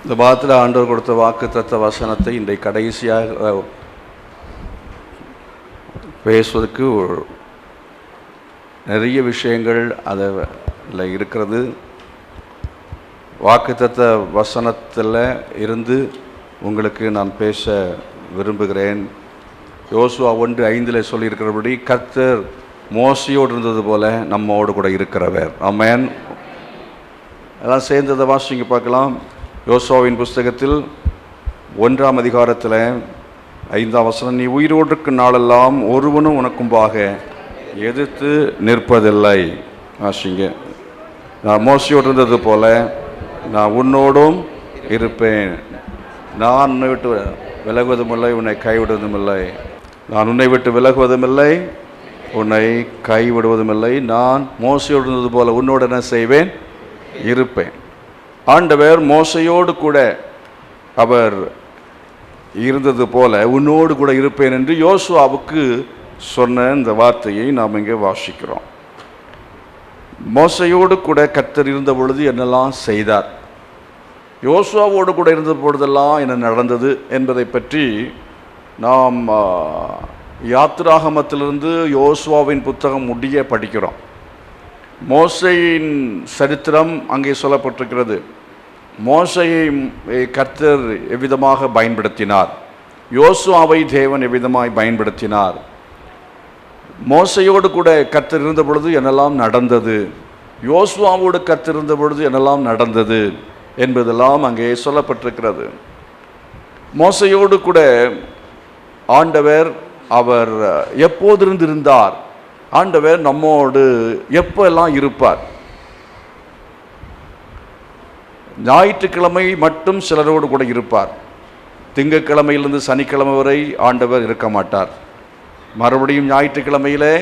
இந்த பாதத்தில் ஆண்டவர் கொடுத்த வாக்குத்தத்த வசனத்தை இன்றைக்கு கடைசியாக பேசுவதற்கு நிறைய விஷயங்கள் அதில் இருக்கிறது. வாக்குத்தத்த வசனத்தில் இருந்து உங்களுக்கு நான் பேச விரும்புகிறேன். யோசுவா 1:5 சொல்லியிருக்கிறபடி கர்த்தர் மோசையோடு இருந்தது போல நம்மோடு கூட இருக்கிறவர். ஆமென். எல்லாம் சேர்ந்ததை வாசிங்க பார்க்கலாம். யோசுவாவின் புஸ்தகத்தில் 1ஆம் அதிகாரத்தில் 5ஆம் வசனம், நீ உயிரோடு இருக்கும் நாளெல்லாம் ஒருவனும் உனக்கும்பாக எதிர்த்து நிற்பதில்லை. வாசிங்க. நான் மோசையோடு இருந்தது போல நான் உன்னோடும் இருப்பேன். நான் உன்னை விட்டு விலகுவதும் இல்லை, உன்னை கைவிடுவதும் இல்லை. நான் உன்னை விட்டு விலகுவதும் இல்லை, உன்னை கைவிடுவதும் இல்லை. நான் மோசையோடு இருந்தது போல உன்னோடு என்ன செய்வேன்? இருப்பேன். ஆண்டவர் மோசையோடு கூட அவர் இருந்தது போல உன்னோடு கூட இருப்பேன் என்று யோசுவாவுக்கு சொன்ன இந்த வார்த்தையை நாம் இங்கே வாசிக்கிறோம். மோசையோடு கூட கர்த்தர் இருந்த பொழுது என்னெல்லாம் செய்தார், யோசுவாவோடு கூட இருந்த பொழுதெல்லாம் என்ன நடந்தது என்பதை பற்றி நாம் யாத்திராகமத்திலிருந்து யோசுவாவின் புத்தகம் முடிய படிக்கிறோம். மோசையின் சரித்திரம் அங்கே சொல்லப்பட்டிருக்கிறது. மோசையை கர்த்தர் எவ்விதமாக பயன்படுத்தினார், யோசுவாவை தேவன் எவ்விதமாய் பயன்படுத்தினார், மோசையோடு கூட கர்த்தர் இருந்த பொழுது என்னெல்லாம் நடந்தது, யோசுவாவோடு கர்த்தர் இருந்த பொழுது என்னெல்லாம் நடந்தது என்பதெல்லாம் அங்கே சொல்லப்பட்டிருக்கிறது. மோசையோடு கூட ஆண்டவர் அவர் எப்போதிருந்து இருந்தார், ஆண்டவர் நம்மோடு எப்பெல்லாம் இருப்பார். ஞாயிற்றுக்கிழமை மட்டும் சிலரோடு கூட இருப்பார். திங்கட்கிழமையிலிருந்து சனிக்கிழமை வரை ஆண்டவர் இருக்க மாட்டார். மறுபடியும் ஞாயிற்றுக்கிழமையிலே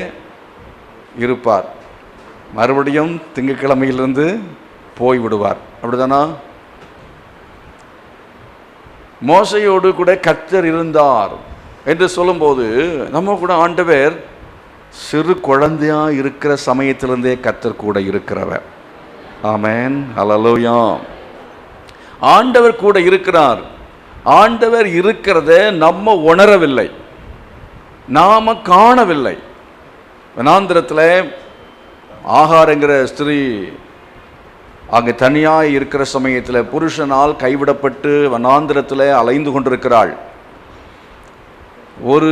இருப்பார், மறுபடியும் திங்கட்கிழமையிலிருந்து போய்விடுவார். அப்படிதானா? மோசையோடு கூட கர்த்தர் இருந்தார் என்று சொல்லும்போது நம்ம கூட ஆண்டவர் சிறு குழந்தையா இருக்கிற சமயத்திலிருந்தே கர்த்தர் கூட இருக்கிறவர். ஆமென், ஹல்லேலூயா. ஆண்டவர் கூட இருக்கிறார். ஆண்டவர் இருக்கிறத நம்ம உணரவில்லை, நாம காணவில்லை. வனாந்திரத்தில் ஆகாரங்கிற ஸ்திரீ அங்கே தனியாக இருக்கிற சமயத்தில் புருஷனால் கைவிடப்பட்டு வனாந்திரத்தில் அலைந்து கொண்டிருக்கிறாள். ஒரு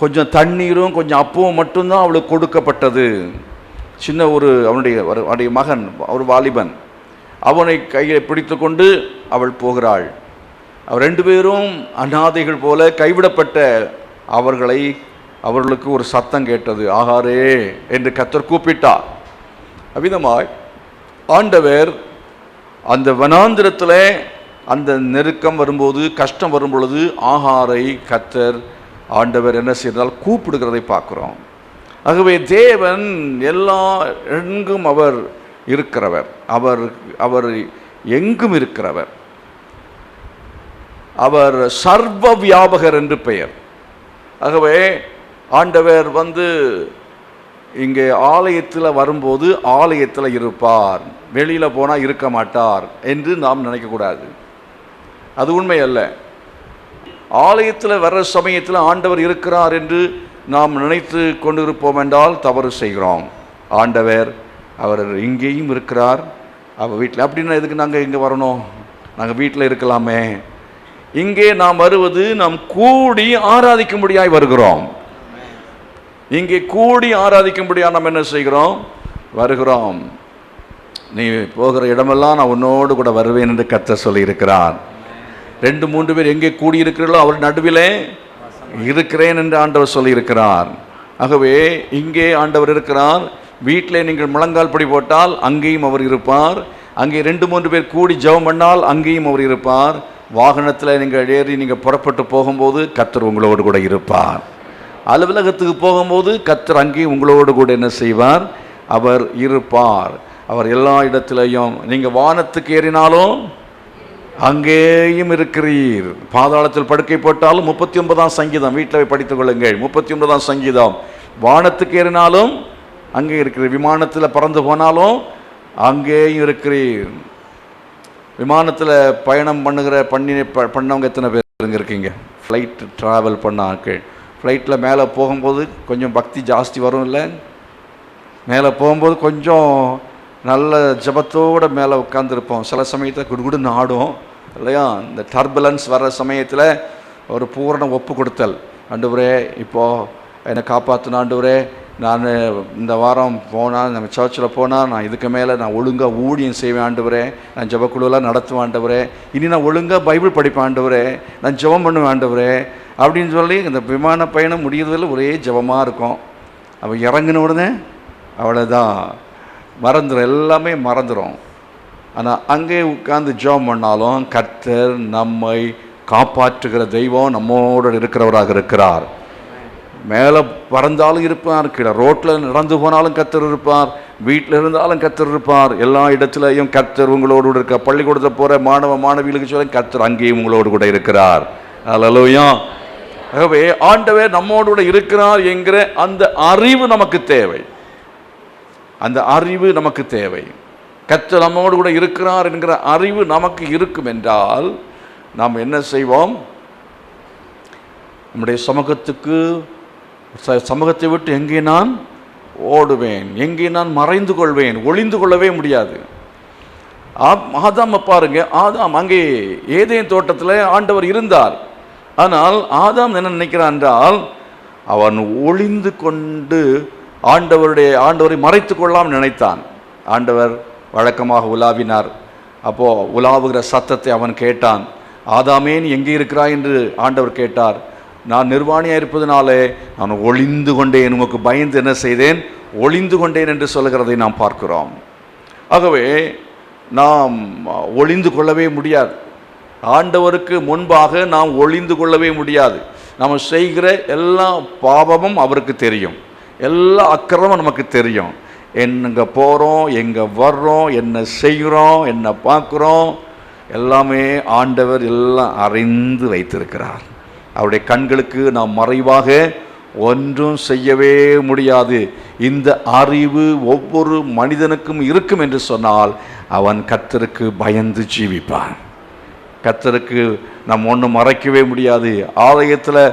கொஞ்சம் தண்ணீரும் கொஞ்சம் அப்பவும் மட்டும்தான் அவளுக்கு கொடுக்கப்பட்டது. சின்ன அவனுடைய மகன், ஒரு வாலிபன், அவனை கையை பிடித்து கொண்டு அவள் போகிறாள். அவர் 2 பேரும் அநாதைகள் போல கைவிடப்பட்ட அவர்களுக்கு ஒரு சத்தம் கேட்டது, ஆகாரே என்று கர்த்தர் கூப்பிட்டார். அவ்விதமாய் ஆண்டவர் அந்த வனாந்திரத்தில் அந்த நெருக்கம் வரும்போது, கஷ்டம் வரும் பொழுது ஆகாரை கர்த்தர் ஆண்டவர் என்ன செய்தால் கூப்பிடுகிறதை பார்க்கிறோம். ஆகவே தேவன் எங்கும் அவர் இருக்கிறவர், அவர் எங்கும் இருக்கிறவர். அவர் சர்வ வியாபகர் என்று பெயர். ஆகவே ஆண்டவர் இங்கே ஆலயத்தில் வரும்போது ஆலயத்தில் இருப்பார், வெளியில் போனால் இருக்க மாட்டார் என்று நாம் நினைக்கக்கூடாது. அது உண்மை அல்ல. ஆலயத்தில் வர்ற சமயத்தில் ஆண்டவர் இருக்கிறார் என்று நாம் நினைத்து கொண்டிருப்போம் என்றால் தவறு செய்கிறோம். ஆண்டவர் அவர் இங்கேயும் இருக்கிறார். அவர் வீட்டில். அப்படின்னா எதுக்கு நாங்கள் இங்கே வரணும்? நாங்கள் வீட்டில் இருக்கலாமே. இங்கே நாம் வருவது நாம் கூடி ஆராதிக்கும்படியாய் வருகிறோம். இங்கே கூடி ஆராதிக்கும்படியாக நாம் என்ன செய்கிறோம்? வருகிறோம். நீ போகிற இடமெல்லாம் நான் உன்னோடு கூட வருவேன் என்று கர்த்தர் சொல்லியிருக்கிறார். 2-3 பேர் எங்கே கூடியிருக்கிறீர்களோ அவர் நடுவிலே இருக்கிறேன் என்று ஆண்டவர் சொல்லியிருக்கிறார். ஆகவே இங்கே ஆண்டவர் இருக்கிறார். வீட்டில் நீங்கள் முழங்கால் படி போட்டால் அங்கேயும் அவர் இருப்பார். அங்கே 2-3 பேர் கூடி ஜெபம் பண்ணால் அங்கேயும் அவர் இருப்பார். வாகனத்தில் நீங்கள் ஏறி நீங்கள் புறப்பட்டு போகும்போது கர்த்தர் உங்களோடு கூட இருப்பார். அலுவலகத்துக்கு போகும்போது கர்த்தர் அங்கேயும் உங்களோடு கூட என்ன செய்வார்? அவர் இருப்பார். அவர் எல்லா இடத்திலையும். நீங்கள் வானத்துக்கு ஏறினாலும் அங்கேயும் இருக்கிறீர். பாதாளத்தில் படுக்கை போட்டாலும் 39ஆம் சங்கீதம் வீட்டில் படித்துக் கொள்ளுங்கள். 39ஆம் சங்கீதம். வானத்துக்கு ஏறினாலும் அங்கே இருக்கிறீர், விமானத்தில் பறந்து போனாலும் அங்கேயும் இருக்கிறீர். விமானத்தில் பயணம் பண்ணவங்க எத்தனை பேர் இருக்கீங்க? ஃப்ளைட் ட்ராவல் பண்ண ஆட்கள். ஃப்ளைட்டில் மேலே போகும்போது கொஞ்சம் பக்தி ஜாஸ்தி வரும் இல்லை? மேலே போகும்போது கொஞ்சம் நல்ல ஜபத்தோடு மேலே உட்காந்துருப்போம். சில சமயத்தில் குடுகுடுன்னு ஆடும் இல்லையா? இந்த டர்புலன்ஸ் வர்ற சமயத்தில் ஒரு பூரண ஒப்பு கொடுத்தல். ஆண்டவரே இப்போது என்னை காப்பாற்றின ஆண்டவரே, நான் இந்த வாரம் போனால், நம்ம சர்ச்சில் போனால் நான் இதுக்கு மேலே நான் ஒழுங்காக ஊழியம் செய்வேன் ஆண்டவரே, நான் ஜபக்குழுவெல்லாம் நடத்துவேன் ஆண்டவரே, இனி நான் ஒழுங்காக பைபிள் படிப்பேன் ஆண்டவரே, நான் ஜெபம் பண்ணுவேன் ஆண்டவரே அப்படின்னு சொல்லி இந்த விமான பயணம் முடியறதில் ஒரே ஜபமாக இருக்கும். அப்போ இறங்கின உடனே அவ்வளோதான், மறந்துடும், எல்லாமே மறந்துடும். ஆனால் அங்கே உட்கார்ந்து ஜெபம் பண்ணாலும் கர்த்தர் நம்மை காப்பாற்றுகிற தெய்வம் நம்மோடு இருக்கிறவராக இருக்கிறார். மேலே பறந்தாலும் இருப்பார், கீழே ரோட்டில் நடந்து போனாலும் கர்த்தர் இருப்பார், வீட்டில் இருந்தாலும் கர்த்தர் இருப்பார், எல்லா இடத்துலையும் கர்த்தர் உங்களோடு இருக்க. பள்ளிக்கூடத்தில் போகிற மாணவிகளுக்கு சொல்ல கர்த்தர் அங்கேயும் உங்களோடு கூட இருக்கிறார். அல்லேலூயா. ஆகவே ஆண்டவர் நம்மோடு கூட இருக்கிறார் என்கிற அந்த அறிவு நமக்கு தேவை. அந்த அறிவு நமக்கு தேவை. கர்த்தர் நம்மோடு கூட இருக்கிறார் என்கிற அறிவு நமக்கு இருக்கும் என்றால் நாம் என்ன செய்வோம்? நம்முடைய சமூகத்தை விட்டு எங்கே நான் ஓடுவேன், எங்கே நான் மறைந்து கொள்வேன், ஒளிந்து கொள்ளவே முடியாது. ஆதாம் பாருங்க, ஆதாம் அங்கே ஏதேன் தோட்டத்தில் ஆண்டவர் இருந்தார். ஆனால் ஆதாம் என்ன நினைக்கிறான் என்றால், அவன் ஒளிந்து கொண்டு ஆண்டவரை மறைத்து கொள்ளாமல் நினைத்தான். ஆண்டவர் வழக்கமாக உலாவினார். அப்போது உலாவுகிற சத்தத்தை அவன் கேட்டான். ஆதாமே நீ எங்கே இருக்கிறாய் என்று ஆண்டவர் கேட்டார். நான் நிர்வாணியாக இருப்பதனாலே நான் ஒளிந்து கொண்டேன், உமக்கு பயந்து என்ன செய்தேன், ஒளிந்து கொண்டேன் என்று சொல்லுகிறதை நாம் பார்க்கிறோம். ஆகவே நாம் ஒளிந்து கொள்ளவே முடியாது. ஆண்டவருக்கு முன்பாக நாம் ஒளிந்து கொள்ளவே முடியாது. நாம் செய்கிற எல்லா பாவமும் அவருக்கு தெரியும், எல்லா அக்கிரமும் நமக்கு தெரியும். எங்கே போகிறோம், எங்கே வர்றோம், என்ன செய்கிறோம், என்ன பார்க்குறோம், எல்லாமே ஆண்டவர் எல்லாம் அறிந்து வைத்திருக்கிறார். அவருடைய கண்களுக்கு நாம் மறைவாக ஒன்றும் செய்யவே முடியாது. இந்த அறிவு ஒவ்வொரு மனிதனுக்கும் இருக்கும் என்று சொன்னால் அவன் கர்த்தருக்கு பயந்து ஜீவிப்பான். கர்த்தருக்கு நம்ம ஒன்றும் மறைக்கவே முடியாது. ஆலயத்தில்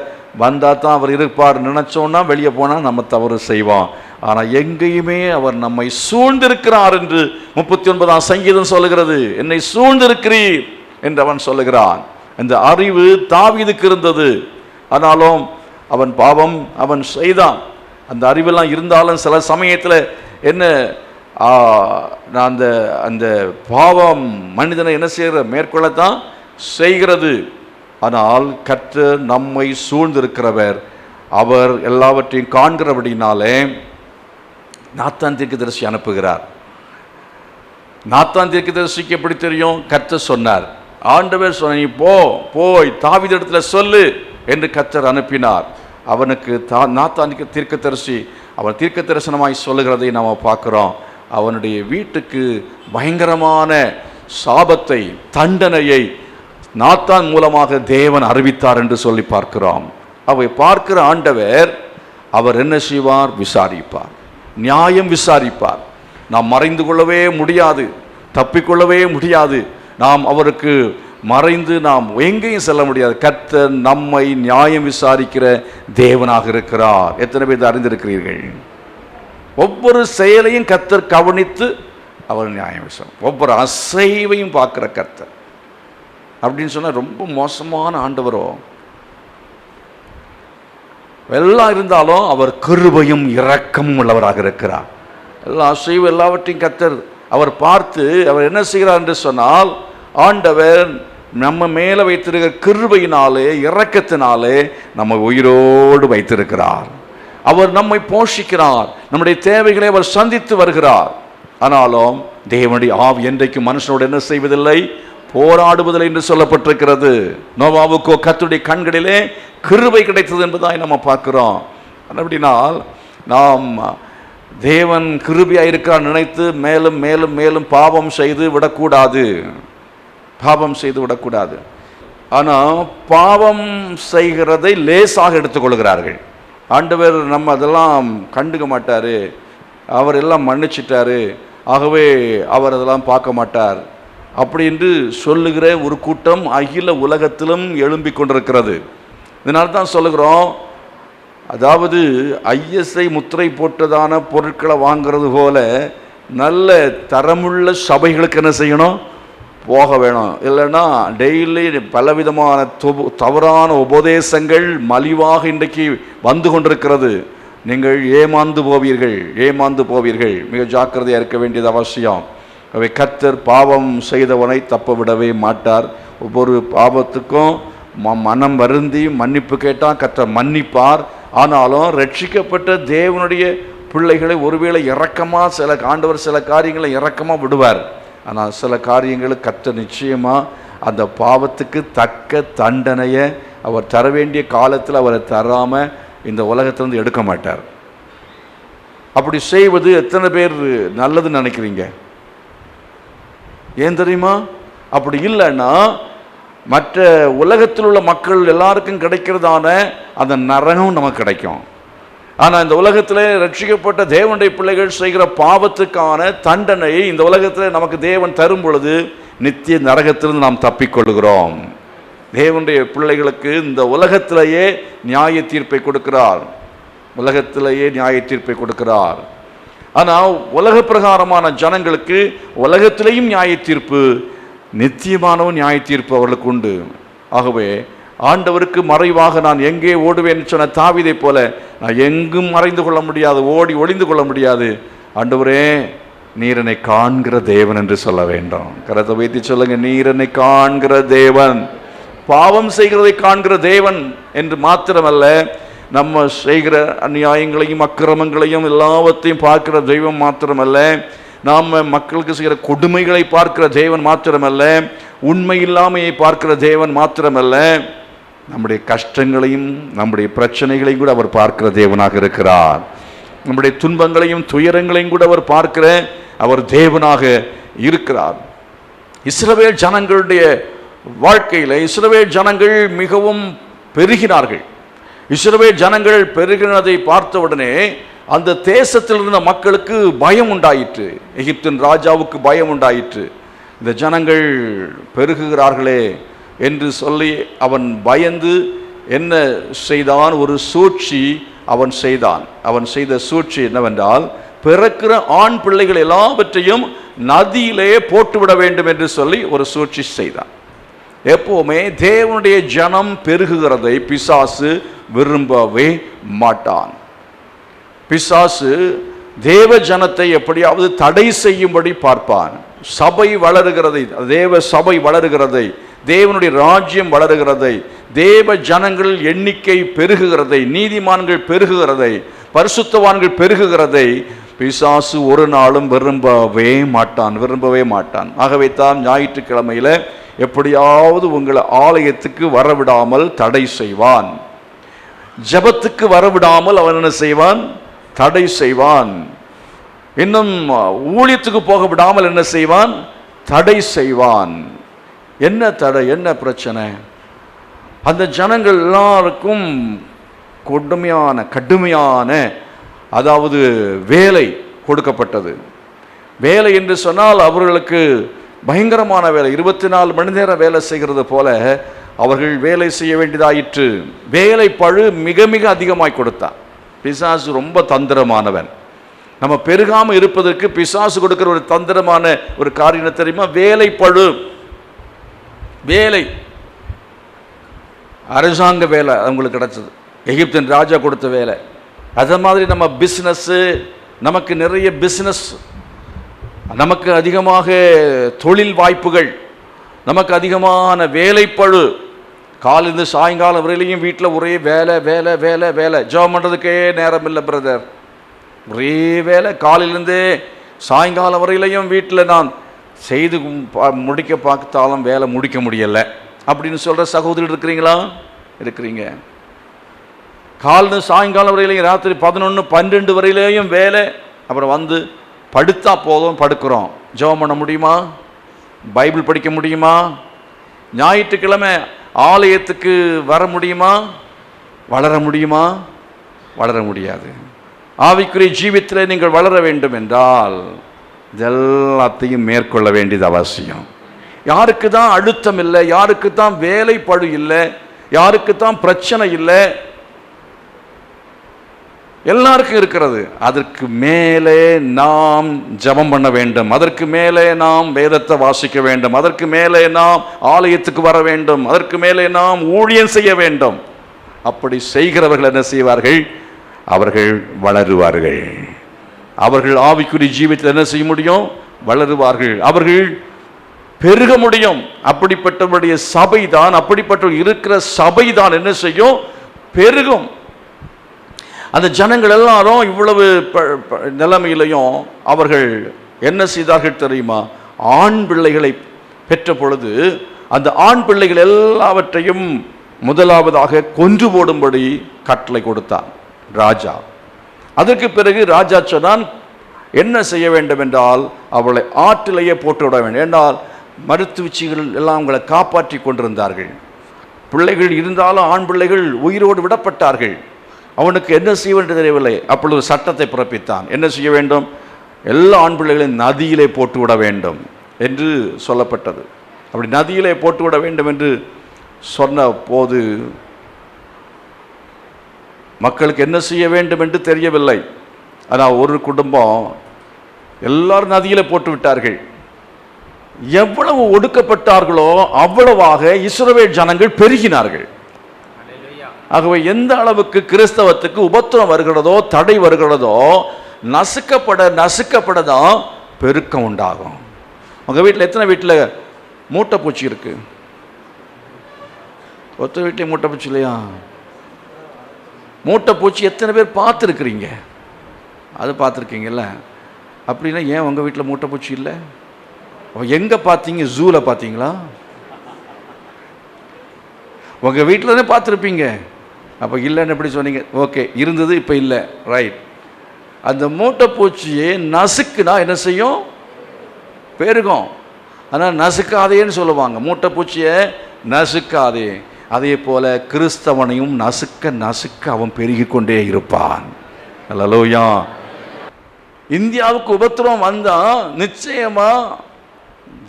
வந்தால் தான் அவர் இருப்பார் நினச்சோன்னா வெளியே போனால் நம்ம தவறு செய்வோம். ஆனால் எங்கேயுமே அவர் நம்மை சூழ்ந்திருக்கிறார் என்று 39ஆம் சங்கீதம் சொல்லுகிறது. என்னை சூழ்ந்திருக்கிறீர் என்று அவன் சொல்லுகிறான். அந்த அறிவு தாவீதுக்கு இருந்தது. ஆனாலும் அவன் பாவம் அவன் செய்தான். அந்த அறிவெல்லாம் இருந்தாலும் சில சமயத்தில் என்ன அந்த அந்த பாவம் மனிதனை என்ன செய்கிற மேற்கொள்ளத்தான் செய்கிறது. ஆனால் கர்த்தர் நம்மை சூழ்ந்திருக்கிறவர். அவர் எல்லாவற்றையும் காண்கிறபடினாலே நாத்தான் தீர்க்கதரிசி அனுப்புகிறார். நாத்தான் தீர்க்கதரிசிக்கு எப்படி தெரியும்? கர்த்தர் சொன்னார். ஆண்டவர் சொன்ன, நீ போய் தாவீது இடத்துல சொல்லு என்று கர்த்தர் அனுப்பினார். அவனுக்கு நாத்தான் தீர்க்கதரிசி அவன் தீர்க்க தரிசனமாய் சொல்லுகிறதை நாம் பார்க்கிறோம். அவனுடைய வீட்டுக்கு பயங்கரமான சாபத்தை, தண்டனையை நாத்தான் மூலமாக தேவன் அறிவித்தார் என்று சொல்லி பார்க்கிறோம். அவை பார்க்கிற ஆண்டவர் அவர் என்ன செய்வார்? விசாரிப்பார், நியாயம் விசாரிப்பார். நாம் மறைந்து கொள்ளவே முடியாது, தப்பிக்கொள்ளவே முடியாது. நாம் அவருக்கு மறைந்து நாம் எங்கேயும் செல்ல முடியாது. கர்த்தர் நம்மை நியாயம் விசாரிக்கிற தேவனாக இருக்கிறார். எத்தனை பேர் அறிந்திருக்கிறீர்கள்? ஒவ்வொரு செயலையும் கர்த்தர் கவனித்து அவர் நியாயம் விசாரி, ஒவ்வொரு அசைவையும் பார்க்கிற கர்த்தர். அப்படின்னு சொன்னால் ரொம்ப மோசமான ஆண்டவரோ எல்லாம் இருந்தாலும் அவர் கிருபையும் இரக்கமும் உள்ளவராக இருக்கிறார். எல்லா அசைவு எல்லாவற்றையும் கர்த்தர் அவர் பார்த்து அவர் என்ன செய்கிறார் என்று சொன்னால், ஆண்டவர் நம்ம மேலே வைத்திருக்கிற கிருபையினாலே இரக்கத்தினாலே நம்ம உயிரோடு வைத்திருக்கிறார். அவர் நம்மை போஷிக்கிறார், நம்முடைய தேவைகளை அவர் சந்தித்து வருகிறார். ஆனாலும் தேவனுடைய ஆவி என்றைக்கும் மனுஷனோடு என்ன செய்வதில்லை? போராடுவதில்லை என்று சொல்லப்பட்டிருக்கிறது. நோவாவுக்கோ கர்த்தருடைய கண்களிலே கிருபை கிடைத்தது என்பதாய் நம்ம பார்க்கிறோம். அப்படினால் நாம் தேவன் கிருபையாக இருக்கிறார் நினைத்து மேலும் மேலும் மேலும் பாவம் செய்து விடக்கூடாது, பாவம் செய்து விடக்கூடாது. ஆனால் பாவம் செய்கிறதை லேசாக எடுத்துக்கொள்கிறார்கள். ஆண்டவர் நம்ம அதெல்லாம் கண்டுக்க மாட்டார், அவர் எல்லாம் மன்னிச்சிட்டாரு, ஆகவே அவர் அதெல்லாம் பார்க்க மாட்டார் அப்படி என்று சொல்லுகிற ஒரு கூட்டம் அகில உலகத்திலும் எழும்பிக் கொண்டிருக்கிறது. இதனால தான் சொல்லுகிறோம், அதாவது ஐஎஸ்ஐ முத்திரை போட்டதான பொருட்களை வாங்கிறது போல நல்ல தரமுள்ள சபைகளுக்கு என்ன செய்யணும், போக வேணும். இல்லைன்னா டெய்லி பலவிதமான தவறான உபதேசங்கள் மலிவாக இன்றைக்கு வந்து கொண்டிருக்கிறது. நீங்கள் ஏமாந்து போவீர்கள். மிக ஜாக்கிரதையாக இருக்க வேண்டியது அவசியம். அவை கர்த்தர் பாவம் செய்தவனை தப்ப விடவே மாட்டார். ஒவ்வொரு பாவத்துக்கும் மனம் வருந்தி மன்னிப்பு கேட்டால் கர்த்தர் மன்னிப்பார். ஆனாலும் ரட்சிக்கப்பட்ட தேவனுடைய பிள்ளைகளை ஒருவேளை இரக்கமாக ஆண்டவர் சில காரியங்களை இரக்கமாக விடுவார். ஆனால் சில காரியங்களுக்கு கர்த்தர் நிச்சயமாக அந்த பாவத்துக்கு தக்க தண்டனையை அவர் தர வேண்டிய காலத்தில் அவரை தராமல் இந்த உலகத்திலிருந்து எடுக்க மாட்டார். அப்படி செய்வது எத்தனை பேர் நல்லதுன்னு நினைக்கிறீங்க? ஏன் தெரியுமா? அப்படி இல்லைன்னா மற்ற உலகத்தில் உள்ள மக்கள் எல்லாருக்கும் கிடைக்கிறதான அந்த நரகம் நமக்கு கிடைக்கும். ஆனால் இந்த உலகத்தில் ரட்சிக்கப்பட்ட தேவனுடைய பிள்ளைகள் செய்கிற பாவத்துக்கான தண்டனையை இந்த உலகத்தில் நமக்கு தேவன் தரும் பொழுது நித்திய நரகத்திலிருந்து நாம் தப்பிக்கொள்கிறோம். தேவனுடைய பிள்ளைகளுக்கு இந்த உலகத்திலேயே நியாய தீர்ப்பை கொடுக்கிறார். ஆனால் உலக பிரகாரமான ஜனங்களுக்கு உலகத்திலேயும் நியாய தீர்ப்பு, நித்தியமானவும் நியாய தீர்ப்பு அவர்களுக்கு உண்டு. ஆகவே ஆண்டவருக்கு மறைவாக நான் எங்கே ஓடுவேன் சொன்ன தாவீதை போல நான் எங்கும் மறைந்து கொள்ள முடியாது, ஒளிந்து கொள்ள முடியாது. ஆண்டவரே, நீர் என்னை காண்கிற தேவன் என்று சொல்ல வேண்டும். கரத்தை வைத்து சொல்லுங்க, நீர் என்னை காண்கிற தேவன். பாவம் செய்கிறதை காண்கிற தேவன் என்று மாத்திரமல்ல, நம்ம செய்கிற அநியாயங்களையும் அக்கிரமங்களையும் எல்லாவற்றையும் பார்க்கிற தெய்வம் மாத்திரமல்ல, நாம் மக்களுக்கு செய்கிற கொடுமைகளை பார்க்கிற தேவன் மாத்திரமல்ல, உண்மை இல்லாமையை பார்க்கிற தேவன் மாத்திரமல்ல, நம்முடைய கஷ்டங்களையும் நம்முடைய பிரச்சனைகளையும் கூட அவர் பார்க்கிற தேவனாக இருக்கிறார். நம்முடைய துன்பங்களையும் துயரங்களையும் கூட அவர் பார்க்கிற அவர் தேவனாக இருக்கிறார். இஸ்ரவேல் ஜனங்களுடைய வாழ்க்கையில் இஸ்ரவேல் ஜனங்கள் மிகவும் பெருகினார்கள். இஸ்ரவேல் ஜனங்கள் பெருகினதை பார்த்தவுடனே அந்த தேசத்தில் இருந்த மக்களுக்கு பயம் உண்டாயிற்று. எகிப்தின் ராஜாவுக்கு பயம் உண்டாயிற்று. இந்த ஜனங்கள் பெருகுகிறார்களே என்று சொல்லி அவன் பயந்து என்ன செய்தான்? ஒரு சூழ்ச்சி அவன் செய்தான். அவன் செய்த சூழ்ச்சி என்னவென்றால், பிறக்கிற ஆண் பிள்ளைகள் எல்லாவற்றையும் நதியிலே போட்டுவிட வேண்டும் என்று சொல்லி ஒரு சூழ்ச்சி செய்தான். எப்பவுமே தேவனுடைய ஜனம் பெருகுகிறதை பிசாசு விரும்பவே மாட்டான். பிசாசு தேவ ஜனத்தை எப்படியாவது தடை செய்யும்படி பார்ப்பான். சபை வளருகிறதை, தேவ சபை வளருகிறதை, தேவனுடைய ராஜ்யம் வளருகிறதை, தேவ ஜனங்கள் எண்ணிக்கை பெருகுகிறதை, நீதிமான்கள் பெருகுகிறதை, பரிசுத்தவான்கள் பெருகுகிறதை பிசாசு ஒரு நாளும் விரும்பவே மாட்டான். ஆகவே தான் ஞாயிற்றுக்கிழமையில எப்படியாவது உங்களை ஆலயத்துக்கு வரவிடாமல் தடை செய்வான். ஜெபத்துக்கு வரவிடாமல் அவன் என்ன செய்வான்? தடை செய்வான். இன்னும் ஊழியத்துக்கு போக விடாமல் என்ன செய்வான்? தடை செய்வான். என்ன தடை? என்ன பிரச்சனை? அந்த ஜனங்கள் எல்லாருக்கும் கடுமையான அதாவது வேலை கொடுக்கப்பட்டது. வேலை என்று சொன்னால் அவர்களுக்கு பயங்கரமான வேலை. 24 மணி நேரம் வேலை செய்கிறது போல அவர்கள் வேலை செய்ய வேண்டியதாயிற்று. வேலை பழு மிக மிக அதிகமாய் கொடுத்தான். பிசாசு ரொம்ப தந்திரமானவன். நம்ம பெருகாமல் இருப்பதற்கு பிசாசு கொடுக்கிற ஒரு தந்திரமான ஒரு காரியம் தெரியுமா? வேலை பழு. வேலை, அரசாங்க வேலை அவங்களுக்கு கிடைச்சது. எகிப்தின் ராஜா கொடுத்த வேலை. அதே மாதிரி நம்ம பிஸ்னஸ்ஸு, நமக்கு நிறைய பிஸ்னஸ், நமக்கு அதிகமாக தொழில் வாய்ப்புகள், நமக்கு அதிகமான வேலைப்பழு. காலிருந்து சாயங்காலம் வரையிலையும் வீட்டில் ஒரே வேலை. ஜெபம் பண்ணுறதுக்கே நேரம் இல்லை பிரதர். ஒரே வேலை, காலையிலேருந்தே சாயங்காலம் வரையிலையும் வீட்டில் நான் செய்து முடிக்க பார்த்தாலும் வேலை முடிக்க முடியலை அப்படின்னு சொல்கிற சகோதரர் இருக்கிறீங்களா? இருக்கிறீங்க. காலையில சாயங்காலம் வரையிலையும் ராத்திரி 11, 12 வரையிலையும் வேலை. அப்புறம் வந்து படுத்தா போதும், படுக்கிறோம். ஜெபம் பண்ண முடியுமா? பைபிள் படிக்க முடியுமா? ஞாயிற்றுக்கிழமை ஆலயத்துக்கு வர முடியுமா? வளர முடியுமா? வளர முடியாது. ஆவிக்குரிய ஜீவியத்தில் நீங்கள் வளர வேண்டும் என்றால் இதெல்லாத்தையும் மேற்கொள்ள வேண்டியது அவசியம். யாருக்கு தான் அழுத்தம் இல்லை, யாருக்கு தான் வேலை பழு இல்லை, யாருக்கு தான் பிரச்சனை இல்லை, எல்லாருக்கும் இருக்கிறது. அதற்கு மேலே நாம் ஜெபம் பண்ண வேண்டும், அதற்கு மேலே நாம் வேதத்தை வாசிக்க வேண்டும், அதற்கு மேலே நாம் ஆலயத்துக்கு வர வேண்டும், அதற்கு மேலே நாம் ஊழியம் செய்ய வேண்டும். அப்படி செய்கிறவர்கள் என்ன செய்வார்கள்? அவர்கள் வளருவார்கள். அவர்கள் ஆவிக்குரிய ஜீவிதத்தில் என்ன செய்ய முடியும்? வளருவார்கள். அவர்கள் பெருக முடியும். அப்படிப்பட்டவருடைய சபைதான், அப்படிப்பட்ட இருக்கிற சபைதான் என்ன செய்யும்? பெருகும். அந்த ஜனங்கள் எல்லாரும் இவ்வளவு நிலைமையிலையும் அவர்கள் என்ன செய்தார்கள் தெரியுமா? ஆண் பிள்ளைகளை பெற்ற பொழுது அந்த ஆண் பிள்ளைகள் எல்லாவற்றையும் முதலாவதாக கொன்று போடும்படி கட்டளை கொடுத்தான் ராஜா. அதற்கு பிறகு ராஜா சொன்னான், என்ன செய்ய வேண்டும் என்றால் அவளை ஆற்றிலேயே போட்டு விட வேண்டும். என்றால் மருத்துவச்சிகள் எல்லாம் அவங்களை காப்பாற்றி கொண்டிருந்தார்கள். பிள்ளைகள் இருந்தாலும் ஆண் பிள்ளைகள் உயிரோடு விடப்பட்டார்கள். அவனுக்கு என்ன செய்ய வேண்டும் தெரியவில்லை. அப்பொழுது சட்டத்தை பிறப்பித்தான். என்ன செய்ய வேண்டும்? எல்லா ஆண் பிள்ளைகளையும் நதியிலே போட்டு விட வேண்டும் என்று சொல்லப்பட்டது. அப்படி நதியிலே போட்டு விட வேண்டும் என்று சொன்ன போது மக்களுக்கு என்ன செய்ய வேண்டும் என்று தெரியவில்லை. ஆனால் ஒரு குடும்பம் எல்லாரும் நதியிலே போட்டு விட்டார்கள். எவ்வளவு ஒடுக்கப்பட்டார்களோ அவ்வளவாக இஸ்ரவேல் ஜனங்கள் பெருகினார்கள். ஆகவே எந்த அளவுக்கு கிறிஸ்தவத்துக்கு உபத்திரம் வருகிறதோ, தடை வருகிறதோ, நசுக்கப்படதான் பெருக்கம் உண்டாகும். உங்கள் வீட்டில் எத்தனை வீட்டில் மூட்டைப்பூச்சி இருக்கு? ஒருத்தர் வீட்லேயும் மூட்டைப்பூச்சி இல்லையா? மூட்டைப்பூச்சி எத்தனை பேர் பார்த்துருக்குறீங்க? அது பார்த்துருக்கீங்கல்ல. அப்படின்னா ஏன் உங்கள் வீட்டில் மூட்டைப்பூச்சி இல்லை? எங்கே பார்த்தீங்க? ஜூவில் பார்த்தீங்களா? உங்கள் வீட்டில் தானே பார்த்துருப்பீங்க. அப்போ இல்லைன்னு எப்படி சொன்னீங்க? ஓகே, இருந்தது, இப்போ இல்லை, ரைட். அந்த மூட்டைப்பூச்சியை நசுக்குனா என்ன செய்யும்? பெருகும். ஆனால் நசுக்காதேன்னு சொல்லுவாங்க. மூட்டைப்பூச்சியை நசுக்காதே. அதே போல கிறிஸ்தவனையும் நசுக்க அவன் பெருகி கொண்டே இருப்பான். அல்லேலூயா. இந்தியாவுக்கு உபத்திரம் வந்தால் நிச்சயமா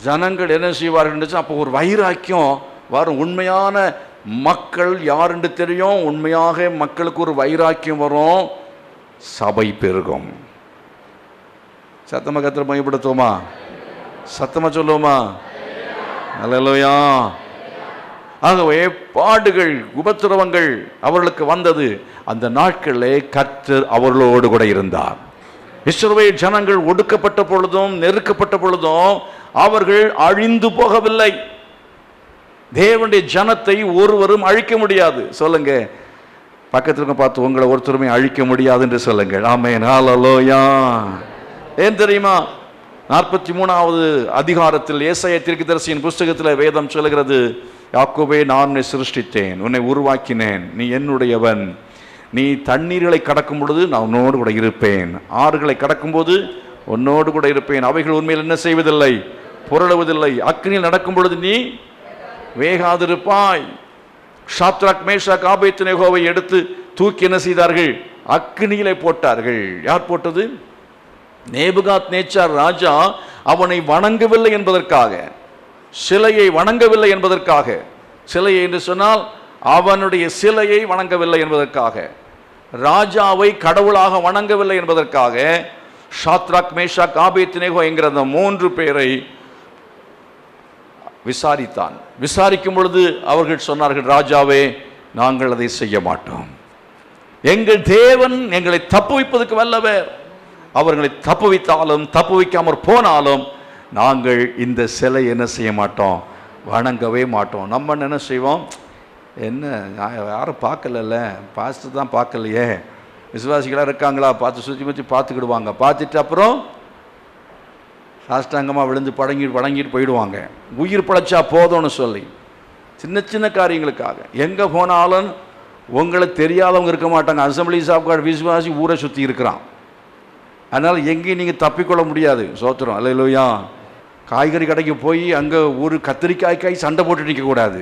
ஜனங்கள் என்ன செய்வார்கள்? அப்போ ஒரு வைராக்கியம் வரும். உண்மையான மக்கள் யார் என்று தெரியும். உண்மையாக மக்களுக்கு ஒரு வைராக்கியம் வரும். சபை பெருகும். சத்தமாக கர்த்தரை மகிமைப்படுத்துவோமா? சத்தமா சொல்லுவோமா? அல்லேலூயா. ஆகவே பாடுகள், உபத்திரவங்கள் அவர்களுக்கு வந்தது. அந்த நாட்களிலே கர்த்தர் அவர்களோடு கூட இருந்தார். இஸ்ரவேல் ஜனங்கள் ஒடுக்கப்பட்ட பொழுதும் நெருக்கப்பட்ட பொழுதும் அவர்கள் அழிந்து போகவில்லை. தேவனுடைய ஜனத்தை ஒருவரும் அழிக்க முடியாது. சொல்லுங்க, பக்கத்துல பார்த்து உங்களை ஒருத்தருமே அழிக்க முடியாது என்று சொல்லுங்கள். ஆமென். ஹல்லேலூயா. ஏன் தெரியுமா? 43வது அதிகாரத்தில் ஏசாயா தீர்க்கதரிசியின் புஸ்தகத்தில் வேதம் சொல்லுகிறது, யாக்கோபே, நான் உன்னை சிருஷ்டித்தேன், உன்னை உருவாக்கினேன், நீ என்னுடையவன். நீ தண்ணீர்களை கடக்கும் பொழுது நான் உன்னோடு கூட இருப்பேன், ஆறுகளை கடக்கும் போது உன்னோடு கூட இருப்பேன். அவைகள் உண்மையில் என்ன செய்வதில்லை? புரளுவதில்லை. அக்னியில் நடக்கும் பொழுது நீ வேகாதிருப்பாய். ஷாத்ராக், மேஷாக், ஆபேத்நேகோவை எடுத்து தூக்கி என்ன செய்தார்கள்? அக்னியிலே போட்டார்கள். யார் போட்டது? நேபுகாத் நேச்சார் ராஜா அவனை வணங்கவில்லை என்பதற்காக, சிலையை வணங்கவில்லை என்பதற்காக, சிலையை என்று சொன்னால் அவனுடைய சிலையை வணங்கவில்லை என்பதற்காக, ராஜாவை கடவுளாக வணங்கவில்லை என்பதற்காக ஷாத்ராக், மேஷாக், ஆபேத்நேகோ என்கிற அந்த 3 பேரை விசாரித்தான். விசாரிக்கும் பொழுது அவர்கள் சொன்னார்கள், ராஜாவே, நாங்கள் அதை செய்ய மாட்டோம். எங்கள் தேவன் எங்களை தப்புவிப்பதற்கு வல்லவர். அவர்களை தப்புவித்தாலும் தப்புவிக்காமற் போனாலும் நாங்கள் இந்த சிலை என்ன செய்ய மாட்டோம்? வணங்கவே மாட்டோம். நம்ம என்ன செய்வோம்? என்ன யாரும் பார்க்கல, பாஸ்டர் தான் பார்க்கலையே, விசுவாசிகளாக இருக்காங்களா, பார்த்து சுற்றி முற்றி பார்த்துக்கிடுவாங்க. பார்த்துட்டு அப்புறம் சாஷ்டாங்கமாக விழுந்து வணங்கிட்டு போயிடுவாங்க. உயிர் படைச்சா போதும்னு சொல்லி சின்ன சின்ன காரியங்களுக்காக எங்கே போனாலும் உங்களை தெரியாதவங்க இருக்க மாட்டாங்க. அசம்பிளிஸ் ஆஃப் காட் விசுவாசி ஊரை சுற்றி இருக்கிறான். அதனால் எங்கேயும் நீங்கள் தப்பிக்கொள்ள முடியாது. சோத்திரம். அல்லேலூயா. காய்கறி கடைக்கு போய் அங்கே ஒரு கத்திரிக்காய்க்காய் சண்டை போட்டு நிற்கக்கூடாது.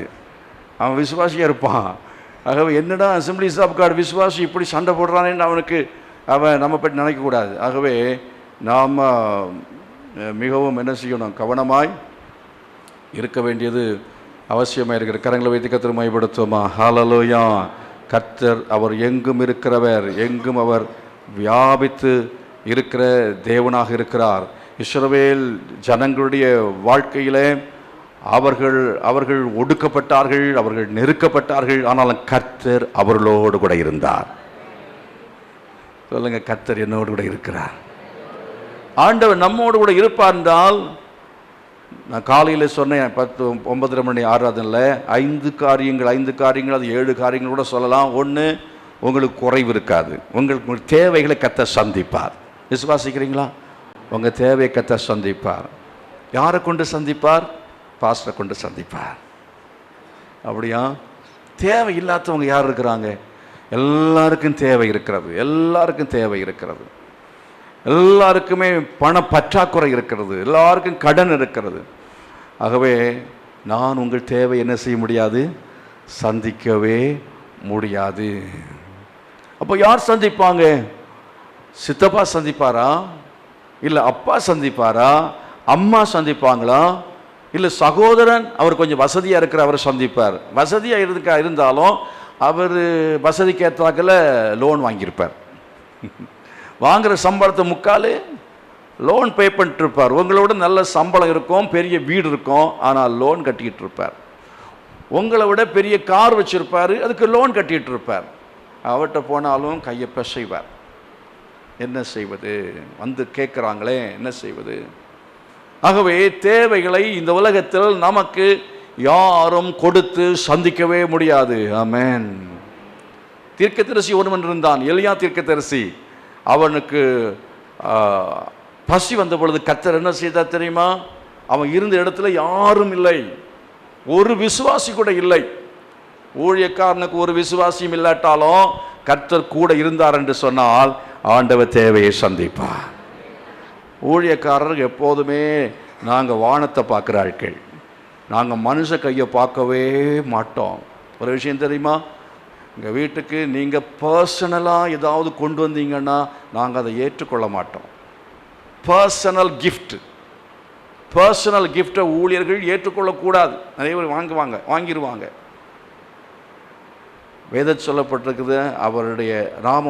அவன் விசுவாசியாக இருப்பான். ஆகவே என்னடா அசம்பிளிஸ் ஆஃப் காட் விசுவாசி இப்படி சண்டை போடுறானேன்னு அவன் நம்ம பற்றி நினைக்கக்கூடாது. ஆகவே நாம் மிகவும் என்ன செய்யணும்? கவனமாய் இருக்க வேண்டியது அவசியமாக இருக்கிற. கரங்களை வைத்து கர்த்தரை மகிமைப்படுத்துவோமா? ஹல்லேலூயா. கர்த்தர் அவர் எங்கும் இருக்கிறவர், எங்கும் அவர் வியாபித்து இருக்கிற தேவனாக இருக்கிறார். இஸ்ரவேல் ஜனங்களுடைய வாழ்க்கையிலே அவர்கள் ஒடுக்கப்பட்டார்கள், அவர்கள் நெருக்கப்பட்டார்கள். ஆனாலும் கர்த்தர் அவர்களோடு கூட இருந்தார். சொல்லுங்க, கர்த்தர் என்னோடு கூட இருக்கிறார். ஆண்டவர் நம்மோடு கூட இருப்பார் என்றால், நான் காலையில் சொன்னேன் 9:30 மணி ஆராதனையில் 5 காரியங்கள், அது 7 காரியங்கள் கூட சொல்லலாம். ஒன்று, உங்களுக்கு குறைவு இருக்காது. உங்களுக்கு தேவைகளை கர்த்தர் சந்திப்பார். விசுவாசிக்கிறீங்களா? உங்கள் தேவையை கர்த்தர் சந்திப்பார். யாரை கொண்டு சந்திப்பார்? பாஸ்டரை கொண்டு சந்திப்பார். அப்படியா? தேவை இல்லாதவங்க யார் இருக்கிறாங்க? எல்லாருக்கும் தேவை இருக்கிறது. எல்லாருக்குமே பண பற்றாக்குறை இருக்கிறது. எல்லாருக்கும் கடன் இருக்கிறது. ஆகவே நான் உங்கள் தேவை என்ன செய்ய முடியாது? சந்திக்கவே முடியாது. அப்போ யார் சந்திப்பாங்க? சித்தப்பா சந்திப்பாரா? இல்லை அப்பா சந்திப்பாரா? அம்மா சந்திப்பாங்களா? இல்லை சகோதரன் அவர் கொஞ்சம் வசதியாக இருக்கிற அவர் சந்திப்பார். வசதியாக இருந்தாலும் அவர் வசதிக்கு ஏற்றாக்கில் லோன் வாங்கியிருப்பார். வாங்குகிற சம்பளத்தை முக்கால் லோன் பே பண்ணிட்டு இருப்பார். உங்களோட நல்ல சம்பளம் இருக்கும், பெரிய வீடு இருக்கும், ஆனால் லோன் கட்டிக்கிட்டு இருப்பார். உங்களை விட பெரிய கார் வச்சுருப்பார், அதுக்கு லோன் கட்டிகிட்டு இருப்பார். அவர்கிட்ட போனாலும் கையை பிசைவார். என்ன செய்வது? வந்து கேட்குறாங்களே, என்ன செய்வது? ஆகவே தேவைகளை இந்த உலகத்தில் நமக்கு யாரும் கொடுத்து சந்திக்கவே முடியாது. ஆமென். தீர்க்கதரிசி ஒருவன் இருந்தான், எலியா தீர்க்கதரிசி. அவனுக்கு பசி வந்த பொழுது கர்த்தர் என்ன செய்தார் தெரியுமா? அவன் இருந்த இடத்துல யாரும் இல்லை, ஒரு விசுவாசி கூட இல்லை. ஊழியக்காரனுக்கு ஒரு விசுவாசியும் இல்லாட்டாலும் கர்த்தர் கூட இருந்தார் என்று சொன்னால் ஆண்டவர் தேவையை சந்திப்பார். ஊழியக்காரருக்கு எப்போதுமே நாங்கள் வானத்தை பார்க்குற ஆட்கள், நாங்கள் மனுஷ கையை பார்க்கவே மாட்டோம். ஒரு விஷயம் தெரியுமா? எங்கள் வீட்டுக்கு நீங்கள் பர்சனலாக ஏதாவது கொண்டு வந்தீங்கன்னா நாங்கள் அதை ஏற்றுக்கொள்ள மாட்டோம். பர்சனல் கிஃப்டை ஊழியர்கள் ஏற்றுக்கொள்ளக்கூடாது. நிறைய பேர் வாங்கிடுவாங்க. வேத சொல்லப்பட்டிருக்குது, அவருடைய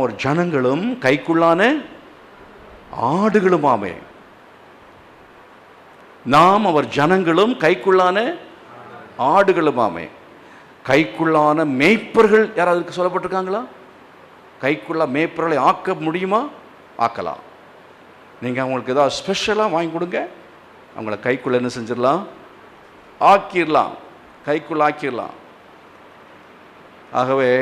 ஒரு ஜனங்களும் கைக்குள்ளான ஆடுகளுமாமே. நாம் அவர் ஜனங்களும் கைக்குள்ளான ஆடுகளுமாமே. கைக்குள்ளான மேய்ப்பர்கள் யாராவது சொல்லப்பட்டிருக்காங்களா? கைக்குள்ள மேய்ப்பர்களை ஆக்க முடியுமா? ஆக்கலாம். நீங்கள் அவங்களுக்கு ஏதாவது ஸ்பெஷலாக வாங்கி கொடுங்க, அவங்கள கைக்குள்ள என்ன செஞ்சிடலாம்? ஆக்கிடலாம், கைக்குள்ள ஆக்கிடலாம். ஆகவே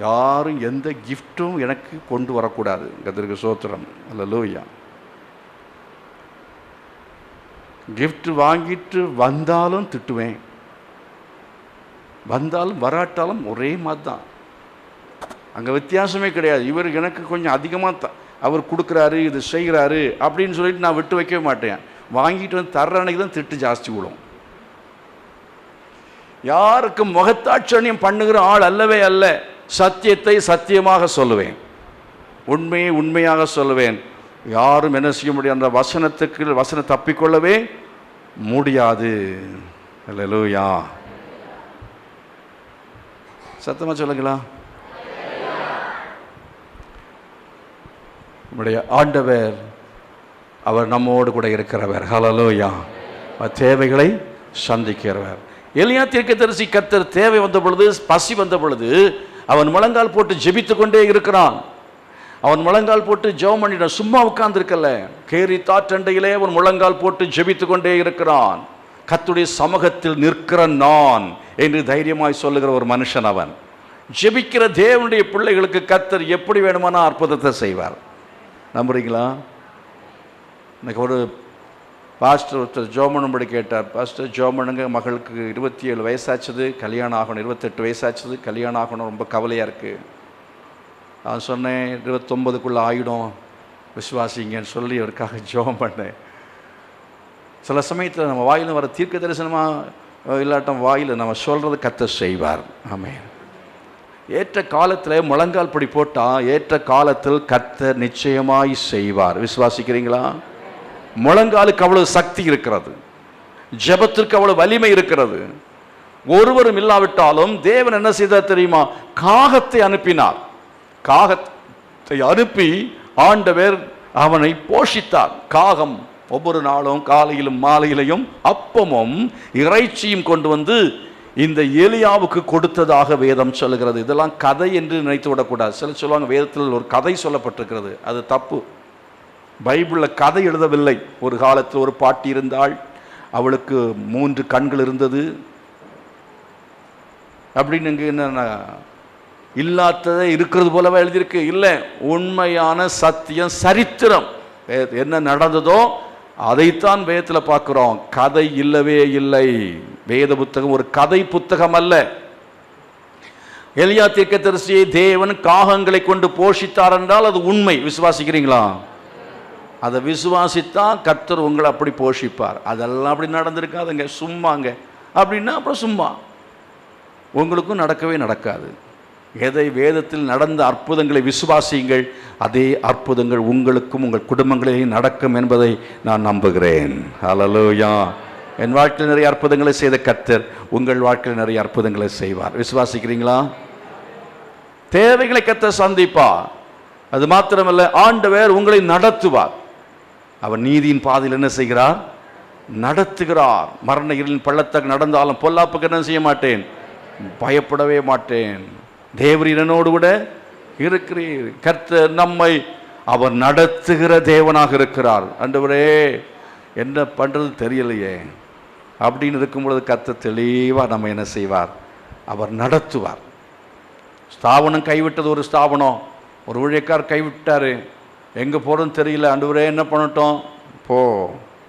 யாரும் எந்த கிஃப்ட்டும் எனக்கு கொண்டு வரக்கூடாது. கர்த்தருக்கு ஸ்தோத்திரம். அல்லேலூயா. கிஃப்ட் வாங்கிட்டு வந்தாலும் திட்டுவேன், வந்தாலும் வராட்டாலும் ஒரே மாதிரி தான். அங்கே வித்தியாசமே கிடையாது. இவர் எனக்கு கொஞ்சம் அதிகமாக அவர் கொடுக்குறாரு, இது செய்கிறாரு அப்படின்னு சொல்லிட்டு நான் விட்டு வைக்கவே மாட்டேன். வாங்கிட்டு வந்து தர்ற அன்னைக்கு தான் திட்டு ஜாஸ்தி விடும். யாருக்கும் முகத்தாட்சணியம் பண்ணுகிற ஆள் அல்லவே அல்ல. சத்தியத்தை சத்தியமாக சொல்லுவேன், உண்மையை உண்மையாக சொல்லுவேன். யாரும் என்ன செய்ய முடியாது, அந்த வசனம் தப்பிக்கொள்ளவே முடியாது. அல்லேலூயா. சத்தமாக சொல்லுங்களா? நம்முடைய ஆண்டவர் அவர் நம்மோடு கூட இருக்கிறவர். ஹல்லேலூயா. தேவைகளை சந்திக்கிறவர். எலியா தீர்க்கதரிசி கர்த்தர் தேவை வந்த பொழுது, பசி வந்த பொழுது அவன் முழங்கால் போட்டு ஜெபித்து கொண்டே இருக்கிறான். அவன் முழங்கால் போட்டு ஜெபம் பண்ணிட, சும்மா உட்கார்ந்துருக்கல. கேரி தாற்றண்டையிலே அவன் முழங்கால் போட்டு ஜெபித்து கொண்டே இருக்கிறான். கர்த்தருடைய சமூகத்தில் நிற்கிற நான் என்று தைரியமாய் சொல்லுகிற ஒரு மனுஷன் அவன். ஜெபிக்கிற தேவனுடைய பிள்ளைகளுக்கு கர்த்தர் எப்படி வேணுமானா அற்புதத்தை செய்வார். நம்புறீங்களா? எனக்கு ஒரு பாஸ்டர் ஒருத்தர் ஜோமனும்படி கேட்டார். பாஸ்டர், ஜோமனுங்க மகளுக்கு 27 வயசாச்சுது, கல்யாணம் ஆகணும். 28 வயசாச்சுது, கல்யாணம் ஆகணும், ரொம்ப கவலையாக இருக்குது. நான் சொன்னேன் 29க்குள்ளே ஆகிடும், விசுவாசிங்கன்னு சொல்லி அவருக்காக ஜோம் பண்ணேன். சில சமயத்தில் நம்ம வாயில் வர தீர்க்க தரிசனமாக இல்லாட்டம் வாயில் நம்ம சொல்கிறது கர்த்தர் செய்வார். ஆமென். ஏற்ற காலத்தில் முழங்கால் படி போட்டால் ஏற்ற காலத்தில் கர்த்தர் நிச்சயமாய் செய்வார். விசுவாசிக்கிறீங்களா? முழங்காலுக்கு அவ்வளவு சக்தி இருக்கிறது. ஜெபத்திற்கு அவ்வளவு வலிமை இருக்கிறது. ஒருவரும் இல்லாவிட்டாலும் தேவன் என்ன செய்தார் தெரியுமா? காகத்தை அனுப்பினார். காகத்தை அனுப்பி ஆண்டவர் அவனை போஷித்தார். காகம் ஒவ்வொரு நாளும் காலையிலும் மாலையிலையும் அப்பமும் இறைச்சியும் கொண்டு வந்து இந்த எலியாவுக்கு கொடுத்ததாக வேதம் சொல்லுகிறது. இதெல்லாம் கதை என்று நினைத்து விடக்கூடாது. சில சொல்லுவாங்க வேதத்தில் ஒரு கதை சொல்லப்பட்டிருக்கிறது, அது தப்பு. பைபிளில் கதை எழுதவில்லை. ஒரு காலத்தில் ஒரு பாட்டி இருந்தாள், அவளுக்கு 3 கண்கள் இருந்தது அப்படின்னு என்ன இல்லாததை இருக்கிறது போலவே எழுதியிருக்கு. இல்லை, உண்மையான சத்தியம், சரித்திரம், என்ன நடந்ததோ அதைத்தான் வேதத்தில் பார்க்கிறோம். கதை இல்லவே இல்லை. வேத புத்தகம் ஒரு கதை புத்தகம் அல்ல. எலியா தீர்க்கதரிசியை தேவன் காகங்களை கொண்டு போஷித்தார் என்றால் அது உண்மை. விசுவாசிக்கிறீங்களா? அதை விசுவாசித்தா கர்த்தர் உங்களை அப்படி போஷிப்பார். அதெல்லாம் அப்படி நடந்திருக்காதுங்க, சும்மாங்க அப்படின்னா அப்புறம் சும்மா. உங்களுக்கும் நடக்கவே நடக்காது. எதை வேதத்தில் நடந்த அற்புதங்களை விசுவாசியுங்கள், அதே அற்புதங்கள் உங்களுக்கும் உங்கள் குடும்பங்களிலேயும் நடக்கும் என்பதை நான் நம்புகிறேன். ஹல்லேலூயா. என் வாழ்க்கையில் நிறைய அற்புதங்களை செய்த கர்த்தர் உங்கள் வாழ்க்கையில் நிறைய அற்புதங்களை செய்வார். விசுவாசிக்கிறீங்களா? தேவைகளை கர்த்தர் சந்திப்பார். அது மாத்திரமல்ல, ஆண்டவர் உங்களை நடத்துவார். அவர் நீதியின் பாதையில் என்ன செய்கிறார்? நடத்துகிறார். மரண இருளின் பள்ளத்தாக்கு நடந்தாலும் பொல்லாப்புக்கு என்ன செய்ய மாட்டேன், பயப்படவே மாட்டேன். தேவரீர் என்னோடு கூட இருக்கிறீர். கர்த்தர் நம்மை அவர் நடத்துகிற தேவனாக இருக்கிறார். ஆண்டவரே என்ன பண்றது தெரியலையே அப்படின்னு இருக்கும் பொழுது கர்த்தர் தெளிவாக நம்ம என்ன செய்வார்? அவர் நடத்துவார். ஸ்தாபனம் கைவிட்டது ஒரு ஸ்தாபனம், ஒரு ஊழியக்கார் கைவிட்டாரு, எங்கே போகிறதுன்னு தெரியல. ஆண்டவரே என்ன பண்ணட்டும்? போ,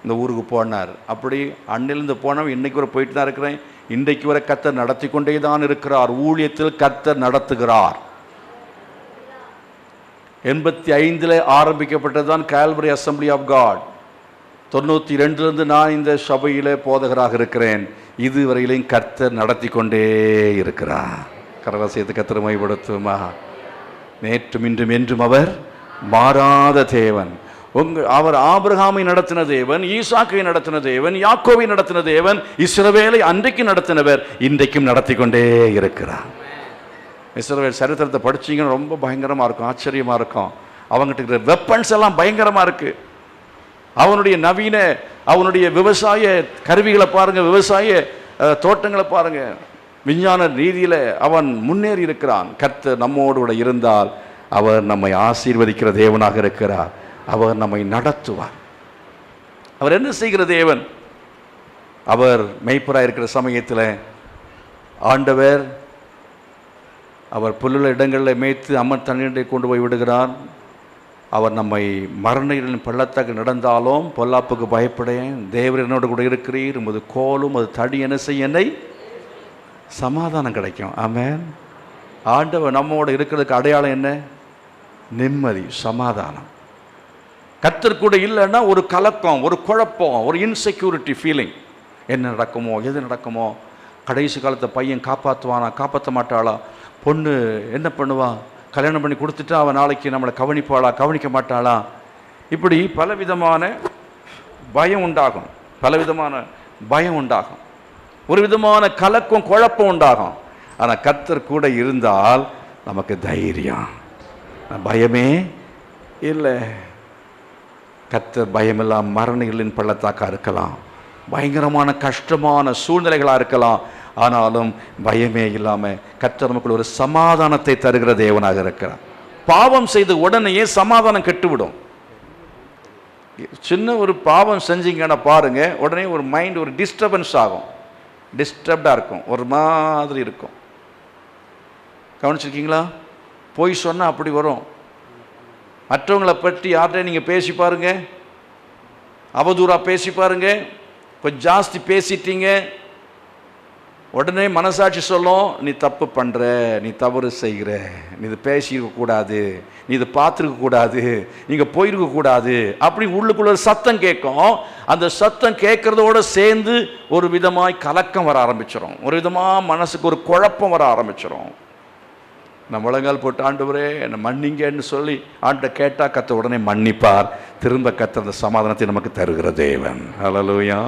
இந்த ஊருக்கு போனார். அப்படி அன்னிலிருந்து போனவன் இன்னைக்கு வரை போயிட்டு தான் இருக்கிறேன். இன்றைக்கு வரை கர்த்தர் நடத்தி கொண்டே தான் இருக்கிறார். ஊழியத்தில் கர்த்தர் நடத்துகிறார். 85 ஆரம்பிக்கப்பட்டது தான் கால்வரி அசம்பிளி ஆஃப் காட். 92 நான் இந்த சபையிலே போதகராக இருக்கிறேன். இதுவரையிலையும் கர்த்தர் நடத்தி கொண்டே இருக்கிறார். கரவசையத்தை கர்த்தர் மகிமைப்படுத்துமா. நேற்றும் இன்றும் என்றும் அவர் மாறாத தேவன். அவர் ஆபிரகாமை நடத்தின தேவன், ஈசாக்கை நடத்தின தேவன், யாக்கோவை நடத்தின தேவன், இஸ்ரவேலை அன்றைக்கு நடத்தினவர், இன்றைக்கும் நடத்தி கொண்டே இருக்கிறார். இஸ்ரவேல் சரித்திரத்தை படிச்சீங்கன்னா ரொம்ப பயங்கரமாக இருக்கும், ஆச்சரியமாக இருக்கும். அவங்ககிட்ட இருக்கிற வெப்பன்ஸ் எல்லாம் பயங்கரமாக இருக்கு. அவனுடைய நவீன, அவனுடைய விவசாய கருவிகளை பாருங்க, விவசாய தோட்டங்களை பாருங்க, விஞ்ஞான ரீதியில் அவன் முன்னேறி இருக்கிறான். கர்த்தர் நம்மோடு கூட இருந்தால் அவர் நம்மை ஆசீர்வதிக்கிற தேவனாக இருக்கிறார். அவர் நம்மை நடத்துவார். அவர் என்ன செய்கிற தேவன்? அவர் மெய்ப்பராக இருக்கிற சமயத்தில் ஆண்டவர் அவர் புல்லுள்ள இடங்களில் மேய்த்து அம்மன் தண்ணீரை கொண்டு போய் விடுகிறார். அவர் நம்மை மரண இருளின் பள்ளத்தாக்கு நடந்தாலும் பொல்லாப்புக்கு பயப்படேன், தேவர் என்னோடு கூட இருக்கிறீர், உமது கோலும் அது தடி என்ன செய்ய என்னை சமாதானம் கிடைக்கும். ஆமென். ஆண்டவர் நம்மோடு இருக்கிறதுக்கு அடையாளம் என்ன? நிம்மதி, சமாதானம். கர்த்தர் கூட இல்லைன்னா ஒரு கலக்கம், ஒரு குழப்பம், ஒரு இன்செக்யூரிட்டி ஃபீலிங். என்ன நடக்குமோ, எது நடக்குமோ, கடைசி காலத்தை பையன் காப்பாற்றுவானா, காப்பாற்ற மாட்டாளா, பொண்ணு என்ன பண்ணுவா, கல்யாணம் பண்ணி கொடுத்துட்டா அவன் நாளைக்கு நம்மளை கவனிப்பாளா, கவனிக்க மாட்டாளா, இப்படி பலவிதமான பயம் உண்டாகும். பலவிதமான பயம் உண்டாகும், ஒரு விதமான கலக்கம், குழப்பம் உண்டாகும். ஆனால் கர்த்தர் கூட இருந்தால் நமக்கு தைரியம், பயமே இல்லை. கர்த்தர் பயமெல்லாம் மரணிகளின் பள்ளத்தாக்கா இருக்கலாம், பயங்கரமான கஷ்டமான சூழ்நிலைகளாக இருக்கலாம். ஆனாலும் பயமே இல்லாமல் கர்த்தர் நமக்கு ஒரு சமாதானத்தை தருகிற தேவனாக இருக்கிறார். பாவம் செய்த உடனேயே சமாதானம் கெட்டுவிடும். சின்ன ஒரு பாவம் செஞ்சீங்கன்னா பாருங்க, உடனே ஒரு மைண்ட் ஒரு டிஸ்டர்பன்ஸ் ஆகும், டிஸ்டர்ப்டாக இருக்கும், ஒரு மாதிரி இருக்கும். கவனிச்சிருக்கீங்களா? போய் சொன்னால் அப்படி வரும். மற்றவங்களை பற்றி யார்கிட்ட நீங்கள் பேசி பாருங்க, அவதூறாக பேசி பாருங்க, கொஞ்சம் ஜாஸ்தி பேசிட்டீங்க, உடனே மனசாட்சி சொல்லும், நீ தப்பு பண்ணுற, நீ தவறு செய்கிற, நீ இது பேசியிருக்கக்கூடாது, நீ இதை பார்த்துருக்கக்கூடாது, நீங்கள் போயிருக்கக்கூடாது, அப்படி உள்ளுக்குள்ள ஒரு சத்தம் கேட்கும். அந்த சத்தம் கேட்குறதோடு சேர்ந்து ஒரு விதமாய் கலக்கம் வர ஆரம்பிச்சிடும், ஒரு விதமாக மனசுக்கு ஒரு குழப்பம் வர ஆரம்பிச்சிடும். நம்ம முழங்கால் போட்டு ஆண்டவரே என்னை மன்னிங்கன்னு சொல்லி ஆண்ட கேட்டால் கர்த்தர் உடனே மன்னிப்பார். திரும்ப கர்த்தர் அந்த சமாதானத்தை நமக்கு தருகிற தேவன். ஹல்லேலூயா.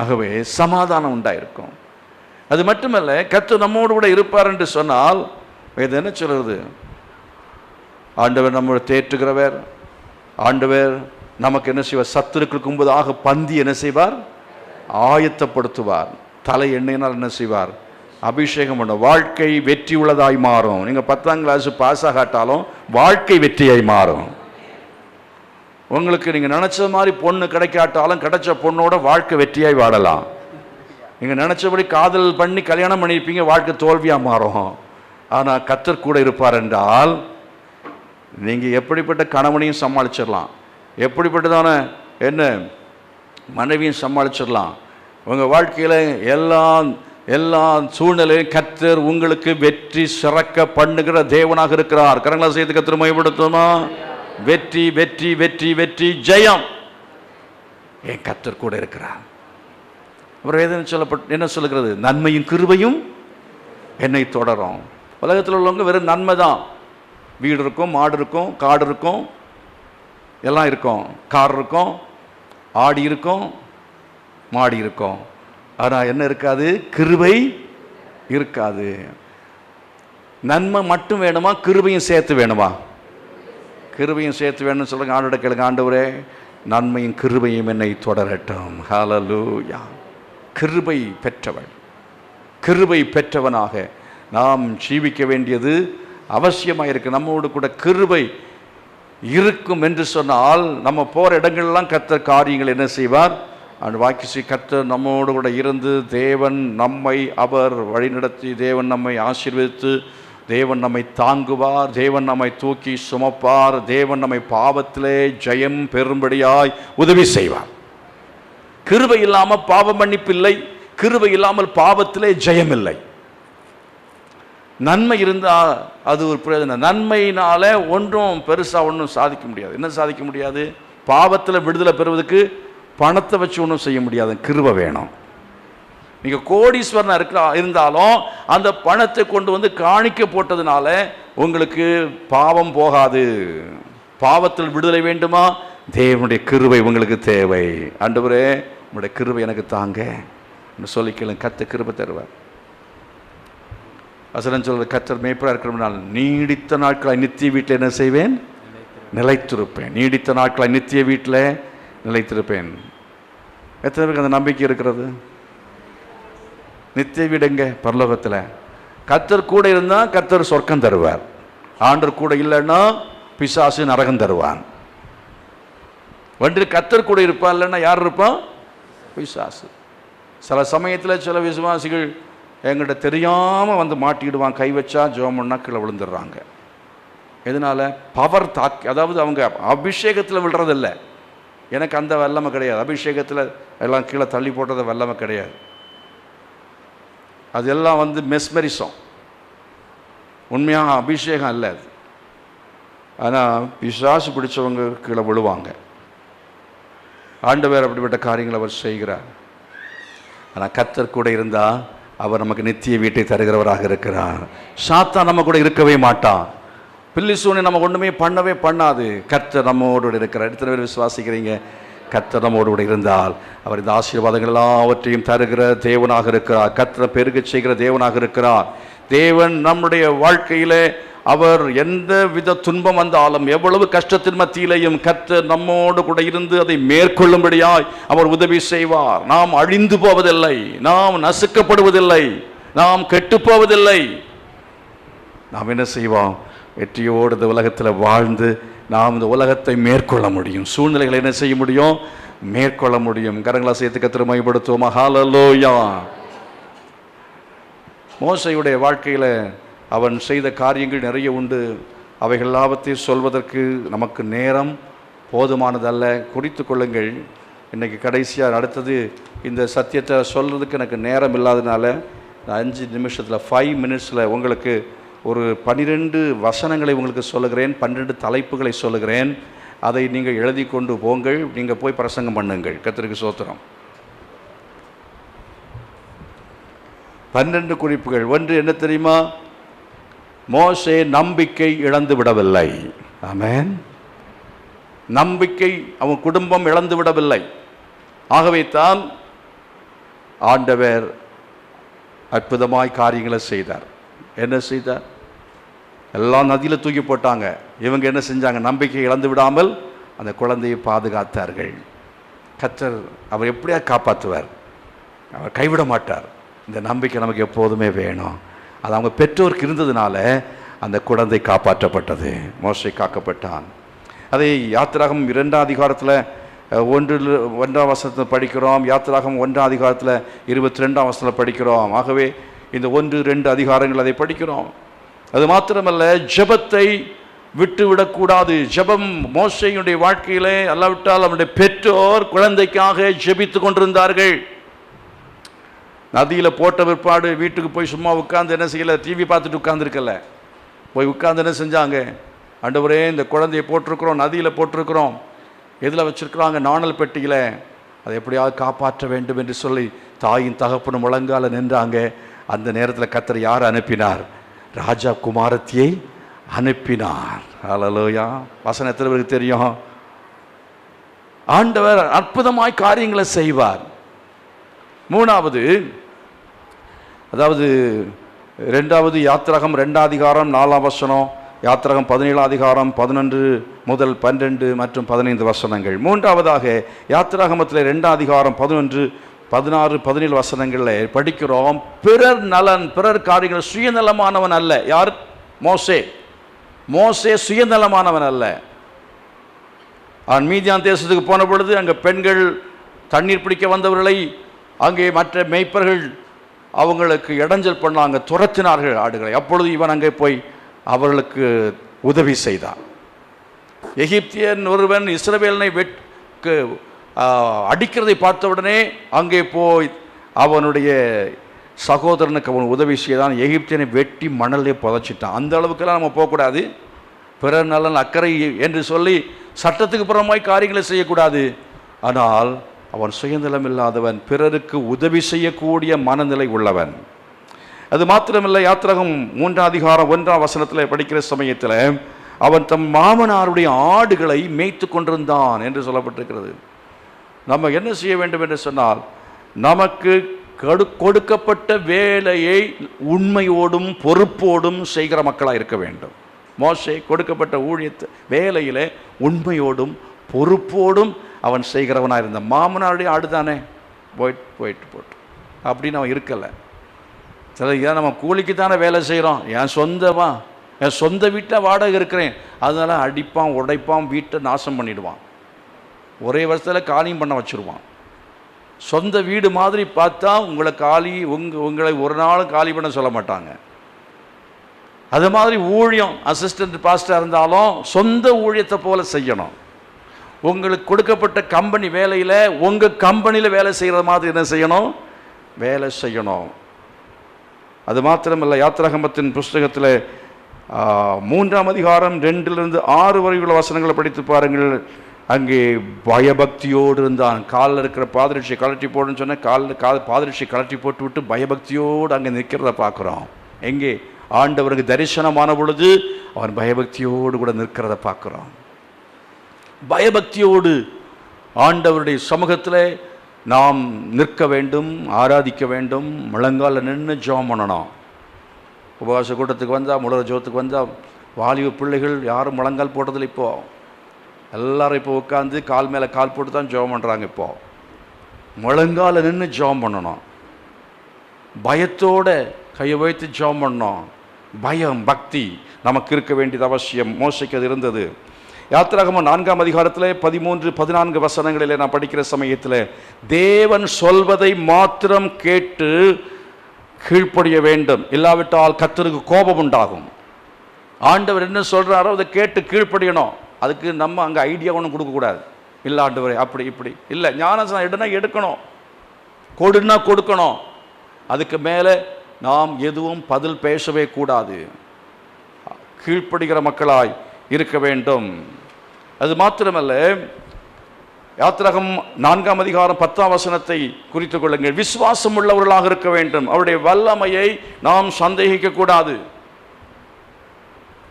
ஆகவே சமாதானம் உண்டாயிருக்கும். அது மட்டுமல்ல, கர்த்தர் நம்மோடு கூட இருப்பார் என்று சொன்னால் இது என்ன சொல்றது? ஆண்டவர் நம்மோடு தேற்றுகிறவர். ஆண்டவர் நமக்கு என்ன செய்வார்? சத்துருக்களுக்கு முன்பதாக பந்தி என்ன செய்வார்? ஆயத்தப்படுத்துவார். தலை எண்ணெயினால் என்ன செய்வார்? அபிஷேகம் பண்ண. வாழ்க்கை வெற்றி உள்ளதாய் மாறும். நீங்கள் 10ஆம் கிளாஸ் பாஸ் ஆகாட்டாலும் வாழ்க்கை வெற்றியாய் மாறும். உங்களுக்கு நீங்கள் நினச்ச மாதிரி பொண்ணு கிடைக்காட்டாலும் கிடைச்ச பொண்ணோட வாழ்க்கை வெற்றியாய் வாழலாம். நீங்கள் நினச்சபடி காதல் பண்ணி கல்யாணம் பண்ணியிருப்பீங்க, வாழ்க்கை தோல்வியாக மாறும். ஆனால் கர்த்தர் கூட இருப்பார் என்றால் நீங்கள் எப்படிப்பட்ட கணவனையும் சமாளிச்சிடலாம், எப்படிப்பட்டதான என்ன மனைவியும் சமாளிச்சிடலாம். உங்கள் வாழ்க்கையில் எல்லா சூழ்நிலையும் கர்த்தர் உங்களுக்கு வெற்றி சிறக்க பண்ணுகிற தேவனாக இருக்கிறார். கரங்களா செய்து கர்த்தர் மகிமைப்படுத்துமா? வெற்றி வெற்றி வெற்றி வெற்றி ஜெயம். என் கர்த்தர் கூட இருக்கிறார். அப்புறம் என்ன சொல்லுகிறது? நன்மையும் கிருபையும் என்னை தொடரும். உலகத்தில் உள்ளவங்க வெறும் நன்மை தான். வீடு இருக்கும், மாடு இருக்கும், காடு இருக்கும், எல்லாம் இருக்கும், கார் இருக்கும், ஆடி இருக்கும், மாடி இருக்கும். ஆனால் என்ன இருக்காது? கிருபை இருக்காது. நன்மை மட்டும் வேணுமா? கிருபையும் சேர்த்து வேணுமா? கிருபையும் சேர்த்து வேணும்னு சொல்லுங்க. ஆண்டோட கேளுங்க, ஆண்டவரே நன்மையும் கிருபையும் என்னை தொடரட்டும். ஹல்லேலூயா. கிருபை பெற்றவன், கிருபை பெற்றவனாக நாம் ஜீவிக்க வேண்டியது அவசியமாக இருக்கு. நம்மோடு கூட கிருபை இருக்கும் என்று சொன்னால் நம்ம போகிற இடங்கள்லாம் கர்த்தர் காரியங்கள் என்ன செய்வார்? அந்த வாக்கிசி கர்த்தர் நம்மோடு கூட இருந்து தேவன் நம்மை அவர் வழிநடத்தி, தேவன் நம்மை ஆசீர்வதித்து, தேவன் நம்மை தாங்குவார், தேவன் நம்மை தூக்கி சுமப்பார், தேவன் நம்மை பாவத்திலே ஜெயம் பெறும்படியாய் உதவி செய்வார். கிருபை இல்லாமல் பாவ மன்னிப்பு இல்லை, கிருபை இல்லாமல் பாவத்திலே ஜெயம் இல்லை. நன்மை இருந்தால் அது ஒரு பிரயோஜனம். நன்மையினால ஒன்றும் பெருசாக சாதிக்க முடியாது. என்ன சாதிக்க முடியாது? பாவத்தில் விடுதலை பெறுவதற்கு பணத்தை வச்சு ஒன்றும் செய்ய முடியாது. கிருபை வேணும். நீங்கள் கோடீஸ்வரனா இருந்தாலும் அந்த பணத்தை கொண்டு வந்து காணிக்க போட்டதுனால உங்களுக்கு பாவம் போகாது. பாவத்தில் விடுதலை வேண்டுமா? தேவனுடைய கிருபை உங்களுக்கு தேவை. ஆண்டவரே உங்களுடைய கிருபை எனக்கு தாங்க சொல்லி கேளுங்க. கர்த்தர் கிருபை தருவார். வசனம் சொல்றது, கர்த்தர் மேய்ப்பராக இருக்கிறதுனால நீடித்த நாட்களாய் நித்திய வீட்டில் என்ன செய்வேன்? நிலைத்திருப்பேன். நீடித்த நாட்களாய் நித்திய வீட்டில் நிலைத்திருப்பேன். எத்தனை பேருக்கு அந்த நம்பிக்கை இருக்கிறது? நித்திய வீடுங்க பரலோகத்தில். கர்த்தர் கூட இருந்தால் கர்த்தர் சொர்க்கம் தருவார். ஆண்டவர் கூட இல்லைன்னா பிசாசு நரகம் தருவான். ஒன்று கர்த்தர் கூட இருப்பா, இல்லைன்னா யார் இருப்பான்? பிசாசு. சில சமயத்தில் சில விசுவாசிகள் எங்கிட்ட தெரியாமல் வந்து மாட்டிடுவான். கை வச்சா ஜோமன்னா கீழே விழுந்துடுறாங்க. எதனால்? பவர் தாக்கி, அதாவது அவங்க அபிஷேகத்தில் விழுறதில்லை. எனக்கு அந்த வல்லமை கிடையாது. அபிஷேகத்தில் எல்லாம் கீழே தள்ளி போட்டது வல்லமை கிடையாது. அதெல்லாம் வந்து மெஸ்மரிசம், உண்மையாக அபிஷேகம் அல்ல அது. ஆனால் பிசாசு பிடிச்சவங்க கீழே விழுவாங்க. ஆண்டவர் அப்படிப்பட்ட காரியங்களை அவர் செய்கிறார். ஆனால் கர்த்தர் கூட இருந்தால் அவர் நமக்கு நித்திய வீட்டை தருகிறவராக இருக்கிறார். சாத்தான் நம்ம கூட இருக்கவே மாட்டான். பில்லி சூனி நம்ம ஒன்றுமே பண்ணவே பண்ணாது. கர்த்தர் நம்மோடு இருக்கிறார். எத்தனை பேர் விசுவாசிக்கிறீங்க? கர்த்தர் நம்மோடு கூட இருந்தால் அவர் இந்த ஆசீர்வாதங்கள் எல்லாவற்றையும் தருகிற தேவனாக இருக்கிறார். கர்த்தரை பெருக செய்கிற தேவனாக இருக்கிறார். தேவன் நம்முடைய வாழ்க்கையிலே அவர் எந்த வித துன்பம் வந்தாலும், எவ்வளவு கஷ்டத்தின் மத்தியிலையும் கர்த்தர் நம்மோடு கூட இருந்து அதை மேற்கொள்ளும்படியாய் அவர் உதவி செய்வார். நாம் அழிந்து போவதில்லை, நாம் நசுக்கப்படுவதில்லை, நாம் கெட்டு போவதில்லை. நாம் என்ன செய்வோம்? வெற்றியோடு இந்த உலகத்தில் வாழ்ந்து நாம் இந்த உலகத்தை மேற்கொள்ள முடியும். சூழ்நிலைகளை என்ன செய்ய முடியும்? மேற்கொள்ள முடியும். கரங்களா சேர்த்து கர்த்தரை மகிமைப்படுத்துவோமா? ஹல்லேலூயா. மோசேயுடைய வாழ்க்கையில் அவன் செய்த காரியங்கள் நிறைய உண்டு. அவைகள் எல்லாவற்றையும் சொல்வதற்கு நமக்கு நேரம் போதுமானதல்ல. குறித்து கொள்ளுங்கள். இன்றைக்கி கடைசியாக அடுத்தது இந்த சத்தியத்தை சொல்கிறதுக்கு எனக்கு நேரம் இல்லாததுனால 5 நிமிஷத்தில் 5 மினிட்ஸில் உங்களுக்கு ஒரு 12 வசனங்களை உங்களுக்கு சொல்லுகிறேன், 12 தலைப்புகளை சொல்லுகிறேன். அதை நீங்கள் எழுதி கொண்டு போங்கள். நீங்கள் போய் பிரசங்கம் பண்ணுங்கள். கர்த்தருக்கு ஸ்தோத்திரம். 12 குறிப்புகள். ஒன்று என்ன தெரியுமா? மோசே நம்பிக்கை இழந்து விடவில்லை. ஆமென். நம்பிக்கை அவன் குடும்பம் இழந்து விடவில்லை. ஆகவே தான் ஆண்டவர் அற்புதமாய் காரியங்களை செய்தார். என்ன செய்தார்? எல்லாம் நதியில் தூக்கி போட்டாங்க. இவங்க என்ன செஞ்சாங்க? நம்பிக்கை இழந்து விடாமல் அந்த குழந்தையை பாதுகாத்தார்கள். கர்த்தர் அவர் எப்படியா காப்பாற்றுவார், அவர் கைவிட மாட்டார். இந்த நம்பிக்கை நமக்கு எப்போதுமே வேணும். அது அவங்க பெற்றோருக்கு இருந்ததுனால அந்த குழந்தை காப்பாற்றப்பட்டது. மோசே காக்கப்பட்டான். அதை யாத்திராகம் 2ஆம் அதிகாரத்தில் 1ஆம் வசனத்தில் படிக்கிறோம். யாத்திராகம் 1ஆம் அதிகாரத்தில் 22ஆம் வசனத்தில் படிக்கிறோம். ஆகவே இந்த 1-2 அதிகாரங்கள் அதை படிக்கிறோம். அது மாத்திரமல்ல, ஜெபத்தை விட்டுவிடக்கூடாது. ஜெபம் மோசேயுடைய வாழ்க்கையிலே அல்லாவிட்டால் அவனுடைய பெற்றோர் குழந்தைக்காக ஜெபித்து கொண்டிருந்தார்கள். நதியில் போட்ட பிற்பாடு வீட்டுக்கு போய் சும்மா உட்கார்ந்து என்ன செய்யலை, டிவி பார்த்துட்டு உட்கார்ந்துருக்கல. போய் உட்கார்ந்து என்ன செஞ்சாங்க? ஆண்டவரே, இந்த குழந்தையை போட்டிருக்கிறோம், நதியில் போட்டிருக்கிறோம், எதில் வச்சுருக்குறாங்க? நாணல் பெட்டியில். அதை எப்படியாவது காப்பாற்ற வேண்டும் என்று சொல்லி தாயின் தகப்பனும் முழங்கால நின்றாங்க. அந்த நேரத்தில் கர்த்தர் யார் அனுப்பினார்? ராஜா குமாரத்தியை அனுப்பினார். ஹல்லேலூயா. வசனம் எத்தனை பேருக்கு தெரியும்? ஆண்டவர் அற்புதமாய் காரியங்களை செய்வார். மூணாவது, அதாவது 2வது யாத்திராகம் 2ஆம் அதிகாரம் 4ஆம் வசனம், யாத்திராகம் 17ஆம் அதிகாரம் 11 முதல் 12 மற்றும் 15 வசனங்கள். மூன்றாவதாக யாத்திராகமத்தில் 2ஆம் அதிகாரம் 11, 16, 17 வசனங்களில் படிக்கிறோம். பிறர் நலன், பிறர் காரியங்கள். சுயநலமானவன் அல்ல. யார்? மோசே. மோசே சுயநலமானவன் அல்ல. மீதியான் தேசத்துக்கு போன பொழுது அங்கே பெண்கள் தண்ணீர் பிடிக்க வந்தவர்களை அங்கே மற்ற மேய்ப்பர்கள் அவங்களுக்கு இடைஞ்சல் பண்ணாங்க, துரத்தினார்கள் ஆடுகளை. அப்பொழுது இவன் அங்கே போய் அவர்களுக்கு உதவி செய்தான். எகிப்தியன் ஒருவன் இஸ்ரவேலனை அடிக்கிறதை பார்த்தவுடனே அங்கே போய் அவனுடைய சகோதரனுக்கு அவன் உதவி செய்தான். எகிப்தியனை வெட்டி மணலே புதைச்சிட்டான். அந்த அளவுக்கெல்லாம் நம்ம போகக்கூடாது. பிறர் நலன் அக்கறை என்று சொல்லி சட்டத்துக்கு புறமாய் காரியங்களை செய்யக்கூடாது. ஆனால் அவன் சுயநலம் இல்லாதவன், பிறருக்கு உதவி செய்யக்கூடிய மனநிலை உள்ளவன். அது மாத்திரமில்லை, யாத்திராகம் 3ஆம் அதிகாரம் 1ஆம் வசனத்தில் படிக்கிற சமயத்தில் அவன் தம் மாமனாருடைய ஆடுகளை மேய்த்து கொண்டிருந்தான் என்று சொல்லப்பட்டிருக்கிறது. நம்ம என்ன செய்ய வேண்டும் என்று சொன்னால், நமக்கு கொடுக்கப்பட்ட வேலையை உண்மையோடும் பொறுப்போடும் செய்கிற மக்களாக இருக்க வேண்டும். மோசே கொடுக்கப்பட்ட ஊழியத்தை வேலையில் உண்மையோடும் பொறுப்போடும் அவன் செய்கிறவனாக இருந்தான். மாமனாருடைய ஆடு தானே, போயிட்டு அப்படின்னு அவன் இருக்கலை. சில ஏன் நம்ம கூலிக்கு தானே வேலை செய்கிறோம், என் சொந்த வீட்டில் வாடகை இருக்கிறேன், அதனால அடிப்பான், உடைப்பான், வீட்டை நாசம் பண்ணிடுவான், ஒரே வருஷத்தில் காலியும் பண்ண வச்சுருவான். சொந்த வீடு மாதிரி பார்த்தா உங்களை ஒரு நாளும் காலி பண்ண சொல்ல மாட்டாங்க. அது மாதிரி ஊழியம், அசிஸ்டன்ட் பாஸ்டராக இருந்தாலும் சொந்த ஊழியத்தை போல செய்யணும். உங்களுக்கு கொடுக்கப்பட்ட கம்பெனி வேலையில் உங்கள் கம்பெனியில் வேலை செய்கிற மாதிரி என்ன செய்யணும்? வேலை செய்யணும். அது மாத்திரமல்ல, யாத்திராகமத்தின் புஸ்தகத்தில் 3ஆம் அதிகாரம் 2லிருந்து 6 வரை உள்ள வசனங்களை படித்து பாருங்கள். அங்கே பயபக்தியோடு இருந்தான். காலில் இருக்கிற பாதரட்சியை கலட்டி போடுன்னு சொன்னால் பாதரட்சியை கலட்டி போட்டு விட்டு பயபக்தியோடு அங்கே நிற்கிறத பார்க்குறோம். எங்கே? ஆண்டவருக்கு தரிசனமான பொழுது அவன் பயபக்தியோடு கூட நிற்கிறத பார்க்குறோம். பயபக்தியோடு ஆண்டவருடைய சமூகத்தில் நாம் நிற்க வேண்டும், ஆராதிக்க வேண்டும். முழங்கால நின்று ஜெபம் பண்ணணும். உபவாச கூட்டத்துக்கு வந்தால், முழு ஜெபத்துக்கு வந்தால் வாலிப பிள்ளைகள் யாரும் முழங்கால் போட்டதில்லை. இப்போது எல்லாரும் இப்போ உட்காந்து கால் மேலே கால் போட்டு தான் ஜெபம் பண்ணுறாங்க. இப்போது முழங்கால நின்று ஜெபம் பண்ணணும். பயத்தோட கையை வைத்து ஜெபம் பண்ணணும். பயம், பக்தி நமக்கு இருக்க வேண்டியது அவசியம். மோசைக்கு அது இருந்தது. யாத்திராகமம் 4ஆம் அதிகாரத்தில் 13, 14 வசனங்களில் நான் படிக்கிற சமயத்தில் தேவன் சொல்வதை மாத்திரம் கேட்டு கீழ்ப்படிய வேண்டும், இல்லாவிட்டால் கர்த்தருக்கு கோபம் உண்டாகும். ஆண்டவர் என்ன சொல்கிறாரோ அதை கேட்டு கீழ்ப்படியணும். அதுக்கு நம்ம அங்கே ஐடியா ஒன்றும் கொடுக்கக்கூடாது. இல்லை ஆண்டவரே அப்படி இப்படி இல்லை, ஞானஸ்நானம் எடுனா எடுக்கணும், கொடுன்னா கொடுக்கணும். அதுக்கு மேலே நாம் எதுவும் பதில் பேசவே கூடாது. கீழ்ப்படுகிற மக்களாய் இருக்க வேண்டும். அது மாத்திரமல்ல, யாத்திராகம் 4ஆம் அதிகாரம் 10ஆம் வசனத்தை குறித்து கொள்ளுங்கள். விசுவாசம் உள்ளவர்களாக இருக்க வேண்டும். அவருடைய வல்லமையை நாம் சந்தேகிக்க கூடாது.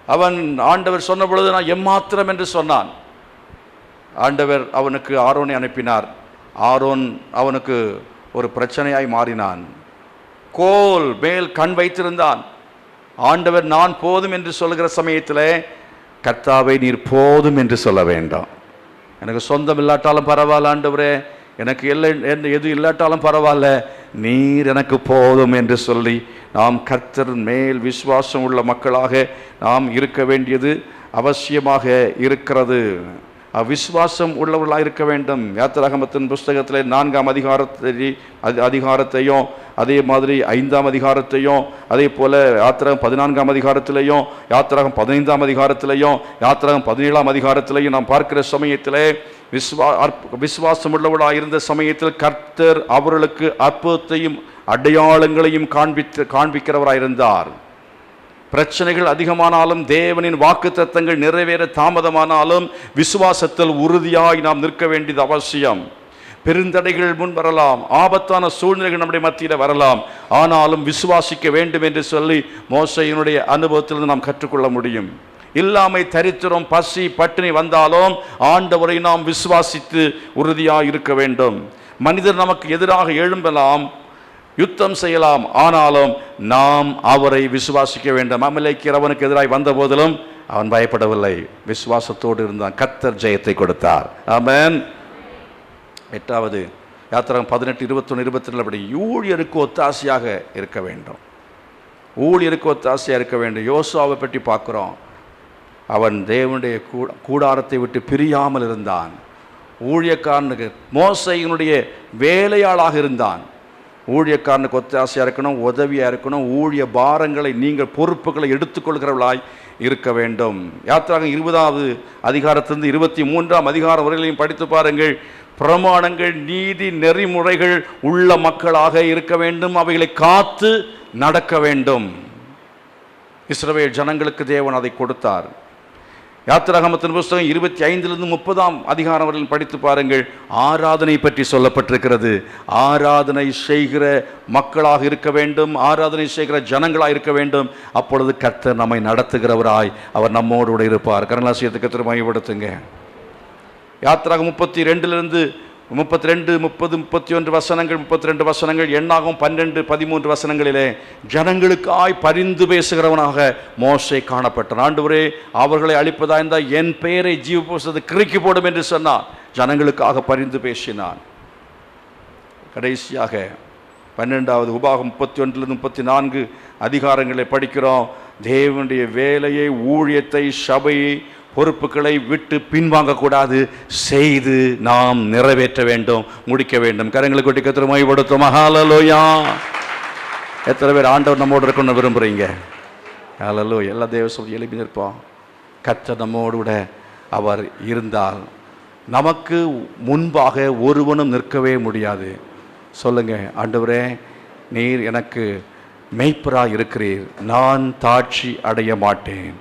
அவன் ஆண்டவர் சொன்ன பொழுது நான் எம்மாத்திரம் என்று சொன்னான். ஆண்டவர் அவனுக்கு ஆரோனை அனுப்பினார். ஆரோன் அவனுக்கு ஒரு பிரச்சனையாய் மாறினான். கோல் மேல் கண் வைத்திருந்தான். ஆண்டவர் நான் போதும் என்று சொல்லுகிற சமயத்தில் கர்த்தாவே நீர் போதும் என்று சொல்ல வேண்டாம். எனக்கு சொந்தம் இல்லாட்டாலும் பரவாயில்ல ஆண்டவரே, எனக்கு எது இல்லாட்டாலும் பரவாயில்ல, நீர் எனக்கு போதும் என்று சொல்லி நாம் கர்த்தர் மேல் விசுவாசம் உள்ள மக்களாக நாம் இருக்க வேண்டியது அவசியமாக இருக்கிறது. அவ்விசுவாசம் உள்ளவர்களாக இருக்க வேண்டும். யாத்திராகமத்தின் புஸ்தகத்தில் 4ஆம் அதிகாரத்தையும் அதே மாதிரி 5ஆம் அதிகாரத்தையும் அதே போல் யாத்திராகம் 14ஆம் அதிகாரத்திலையும் யாத்திராகம் 15ஆம் அதிகாரத்திலையும் யாத்திராகம் 17ஆம் அதிகாரத்திலையும் நாம் பார்க்கிற சமயத்தில் விசுவாசம் உள்ளவர்களாக இருந்த சமயத்தில் கர்த்தர் அவர்களுக்கு அற்புதத்தையும் அடையாளங்களையும் காண்பிக்கிறவராயிருந்தார். பிரச்சனைகள் அதிகமானாலும் தேவனின் வாக்குத்தத்தங்கள் நிறைவேற தாமதமானாலும் விசுவாசத்தில் உறுதியாய் நாம் நிற்க வேண்டியது அவசியம். பெருந்தடைகள் முன் வரலாம், ஆபத்தான சூழ்நிலைகள் நம்முடைய மத்தியில் வரலாம், ஆனாலும் விசுவாசிக்க வேண்டும் என்று சொல்லி மோசேயினுடைய அனுபவத்திலிருந்து நாம் கற்றுக்கொள்ள முடியும். இல்லாமை, தரித்திரம், பசி, பட்டினி வந்தாலும் ஆண்டவரை நாம் விசுவாசித்து உறுதியாய் இருக்க வேண்டும். மனிதர் நமக்கு எதிராக எழும்பலாம், யுத்தம் செய்யலாம், ஆனாலும் நாம் அவரை விசுவாசிக்க வேண்டும். அமலேக்கியவனுக்கு எதிராக வந்த போதிலும் அவன் பயப்படவில்லை, விசுவாசத்தோடு இருந்தான். கர்த்தர் ஜெயத்தை கொடுத்தார். ஆமென். 8வது யாத்திராகம் 18, 21, 22 அப்படி ஊழியருக்கு ஒத்தாசையாக இருக்க வேண்டும். ஊழியருக்கு ஒத்தாசையாக இருக்க வேண்டும். யோசுவாவை பற்றி பார்க்குறோம். அவன் தேவனுடைய கூடாரத்தை விட்டு பிரியாமல் இருந்தான். ஊழியக்காரனுக்கு மோசேயினுடைய வேலையாளாக இருந்தான். ஊழியக்காரனுக்கு ஒத்தாசையாக இருக்கணும், உதவியாக இருக்கணும். ஊழிய பாரங்களை நீங்கள் பொறுப்புகளை எடுத்துக்கொள்கிறவர்களாய் இருக்க வேண்டும். யாத்திராகம் 20ஆவது அதிகாரத்திலிருந்து 23ஆம் அதிகாரம் வரையிலையும் படித்து பாருங்கள். பிரமாணங்கள், நீதி, நெறிமுறைகள் உள்ள மக்களாக இருக்க வேண்டும். அவைகளை காத்து நடக்க வேண்டும். இஸ்ரவேல் ஜனங்களுக்கு தேவன் அதை கொடுத்தார். யாத்திராகமத்தின் புஸ்தகம் 25லிருந்து 30ஆம் அதிகாரம் வரையில் படித்து பாருங்கள். ஆராதனை பற்றி சொல்லப்பட்டிருக்கிறது. ஆராதனை செய்கிற மக்களாக இருக்க வேண்டும், ஆராதனை செய்கிற ஜனங்களாக இருக்க வேண்டும். அப்பொழுது கர்த்தர் நம்மை நடத்துகிறவராய் அவர் நம்மோடு கூட இருப்பார். கருணாசியத்துக்கு கர்த்தர் மகிமைப்படுத்துங்க. யாத்திராகம் 32லிருந்து 32, 30, 31 வசனங்கள், 32 வசனங்கள், எண்ணாகும் 12, 13 வசனங்களிலே ஜனங்களுக்காய் பரிந்து பேசுகிறவனாக மோசே காணப்பட்டான். ஆண்டவரே, அவர்களை அழிப்பதா இருந்தால் என் பெயரை ஜீவ புஸ்தகத்தை கிறுக்கி போடும் என்று சொன்னான். ஜனங்களுக்காக பரிந்து பேசினான். கடைசியாக 12வது உபாகம் 31லிருந்து 34 அதிகாரங்களை படிக்கிறோம். தேவனுடைய வேலையை, ஊழியத்தை, சபையை, பொறுப்புகளை விட்டு பின்வாங்கக்கூடாது, செய்து நாம் நிறைவேற்ற வேண்டும், முடிக்க வேண்டும். கரங்களை கொட்டி கர்த்தரை மகிமைப்படுத்தும். ஹல்லேலூயா. எத்தனை பேர் ஆண்டவர் நம்மோடு இருக்கணும்னு விரும்புகிறீங்க? ஹல்லேலூயா. எல்லா தேவ சொல்லி எழுப்பி நிற்போம். கர்த்தர் நம்மோடு கூட அவர் இருந்தால் நமக்கு முன்பாக ஒருவனும் நிற்கவே முடியாது. சொல்லுங்க, ஆண்டவரே, நீர் எனக்கு மேய்ப்பராக இருக்கிறீர், நான் தாட்சி அடைய மாட்டேன்.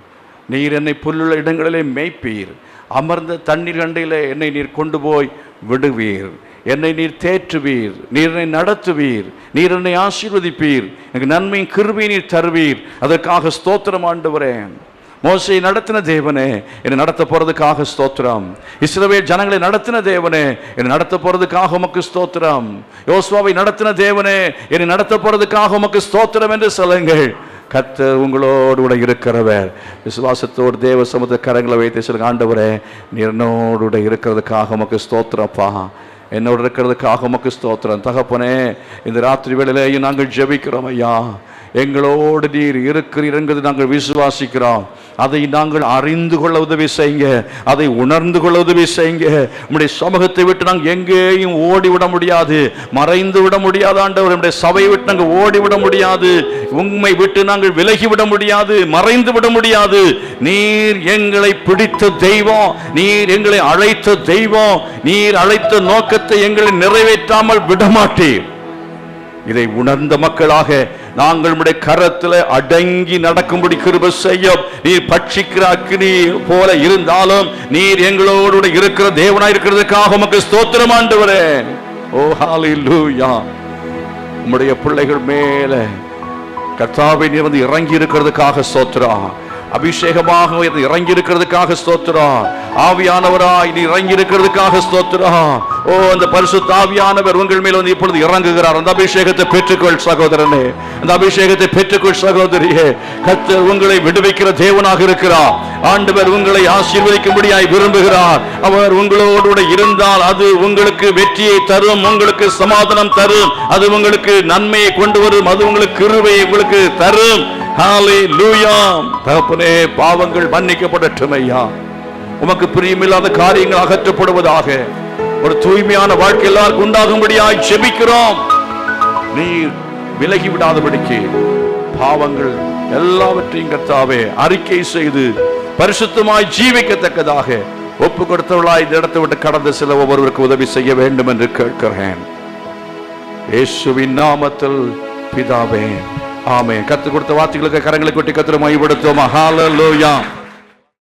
நீர் என்னை புல்லுள்ள இடங்களிலே மேய்ப்பீர், அமர்ந்த தண்ணீர் கண்டையில் என்னை நீர் கொண்டு போய் விடுவீர், என்னை நீர் தேற்றுவீர், நீர் என்னை நடத்துவீர், நீர் என்னை ஆசீர்வதிப்பீர், எனக்கு நன்மையும் கிருபையும் நீர் தருவீர். அதற்காக ஸ்தோத்திரம் ஆண்டவரே. மோசேயை நடத்தின தேவனே, என்னை நடத்த போறதுக்காக ஸ்தோத்திரம். இஸ்ரவேல் ஜனங்களை நடத்தின தேவனே, என்னை நடத்த போறதுக்காக உமக்கு ஸ்தோத்திரம். யோசுவாவை நடத்தின தேவனே, என்னை நடத்த போறதுக்காக உமக்கு ஸ்தோத்திரம் என்று சொல்லுங்கள். கர்த்தர் உங்களோடு கூட இருக்கிறவர். விசுவாசத்தோடு தேவ சமூகத்தை கரங்களை வைத்து சொல்லுங்க, ஆண்டவரே, நீர் என்னோடு கூட இருக்கிறதுக்காக உமக்கு ஸ்தோத்திரப்பா, என்னோடு இருக்கிறதுக்காக உமக்கு ஸ்தோத்திரம். தகப்பனே, இந்த ராத்திரி வேளையிலேயும் நாங்கள் ஜெபிக்கிறோம் ஐயா. எங்களோடு நீர் இருக்கிறீர் என்பதை நாங்கள் விசுவாசிக்கிறோம். அதை நாங்கள் அறிந்து கொள்ள உதவி செய்யுங்க, அதை உணர்ந்து கொள்ள உதவி செய்யுங்க. நம்முடைய சமூகத்தை விட்டு நாங்கள் எங்கேயும் ஓடிவிட முடியாது, மறைந்து விட முடியாது ஆண்டவர். நம்முடைய சபையை விட்டு நாங்கள் ஓடிவிட முடியாது, உண்மை விட்டு நாங்கள் விலகிவிட முடியாது, மறைந்து விட முடியாது. நீர் எங்களை பிடித்த தெய்வம், நீர் எங்களை அழைத்த தெய்வம், நீர் அழைத்த நோக்கத்தை எங்களை நிறைவேற்றாமல் விடமாட்டீர். இதை உணர்ந்த மக்களாக நாங்கள் உம்முடைய கரத்தில் அடங்கி நடக்கும்படி கிருபை செய்யும். நீர் பட்சிக்கிற அக்கினி போல இருந்தாலும் நீர் எங்களோடு இருக்கிற தேவனாய் இருக்கிறதுக்காக உமக்கு ஸ்தோத்திரம் ஆண்டவரே. ஓ ஹல்லேலூயா. உம்முடைய பிள்ளைகள் மேல கர்த்தாவே நீர் வந்து இறங்கி இருக்கிறதுக்காக ஸ்தோத்திரம். அபிஷேகமாக இறங்கி இருக்கிறதுக்காக ஸ்தோத்திரம். ஆவியானவராய் நீ இறங்கி இருக்கிறதுக்காக ஸ்தோத்திரம். ஓ, அந்த பரிசுத்த ஆவியானவர் உங்கள் மேல் வந்து இப்பொழுது இறங்குகிறார். அந்த அபிஷேகத்தை பெற்றுக்கொள் சகோதரனே, அந்த அபிஷேகத்தை பெற்றுக்கொள் சகோதரியே. கர்த்தர் உங்களை விடுவிக்கிற தேவனாக இருக்கிறார். ஆண்டவர் உங்களை ஆசீர்வதிக்கும்படியாய் விரும்புகிறார். அவர் உங்களோடு இருந்தால் அது உங்களுக்கு வெற்றியை தரும், உங்களுக்கு சமாதானம் தரும், அது உங்களுக்கு நன்மையை கொண்டு வரும், அது உங்களுக்கு கிருபையை உங்களுக்கு தரும். ஹalleluya. தகப்பனே, பாவங்கள் மன்னிக்கப்படட்டும் ஐயா. உமக்கு பிரியமில்லாத காரியங்கள் அகற்றப்படுவதாக. ஒரு தூய்மையான வாழ்க்கை எல்லாருக்கும் உண்டாகும்படியாய் ஜெபிக்கிறோம். நீ விலகி விடாதபடிக்கு பாவங்கள் எல்லாவற்றையும் கர்த்தாவே அறிக்கை செய்து பரிசுத்தமாய் ஜீவிக்கத்தக்கதாக ஒப்பு கொடுத்தவர்களாய் இந்த இடத்தை விட்டு கடந்து செல்ல ஒவ்வொருவருக்கு உதவி செய்ய வேண்டும் என்று கேட்கிறேன். இயேசுவின் நாமத்தில் பிதாவே, ஆமென். கர்த்தர் கொடுத்த வார்த்தைகளுக்கு கரங்களை கொட்டி கர்த்தரை மகிமைப்படுத்துவோம். ஹalleluya.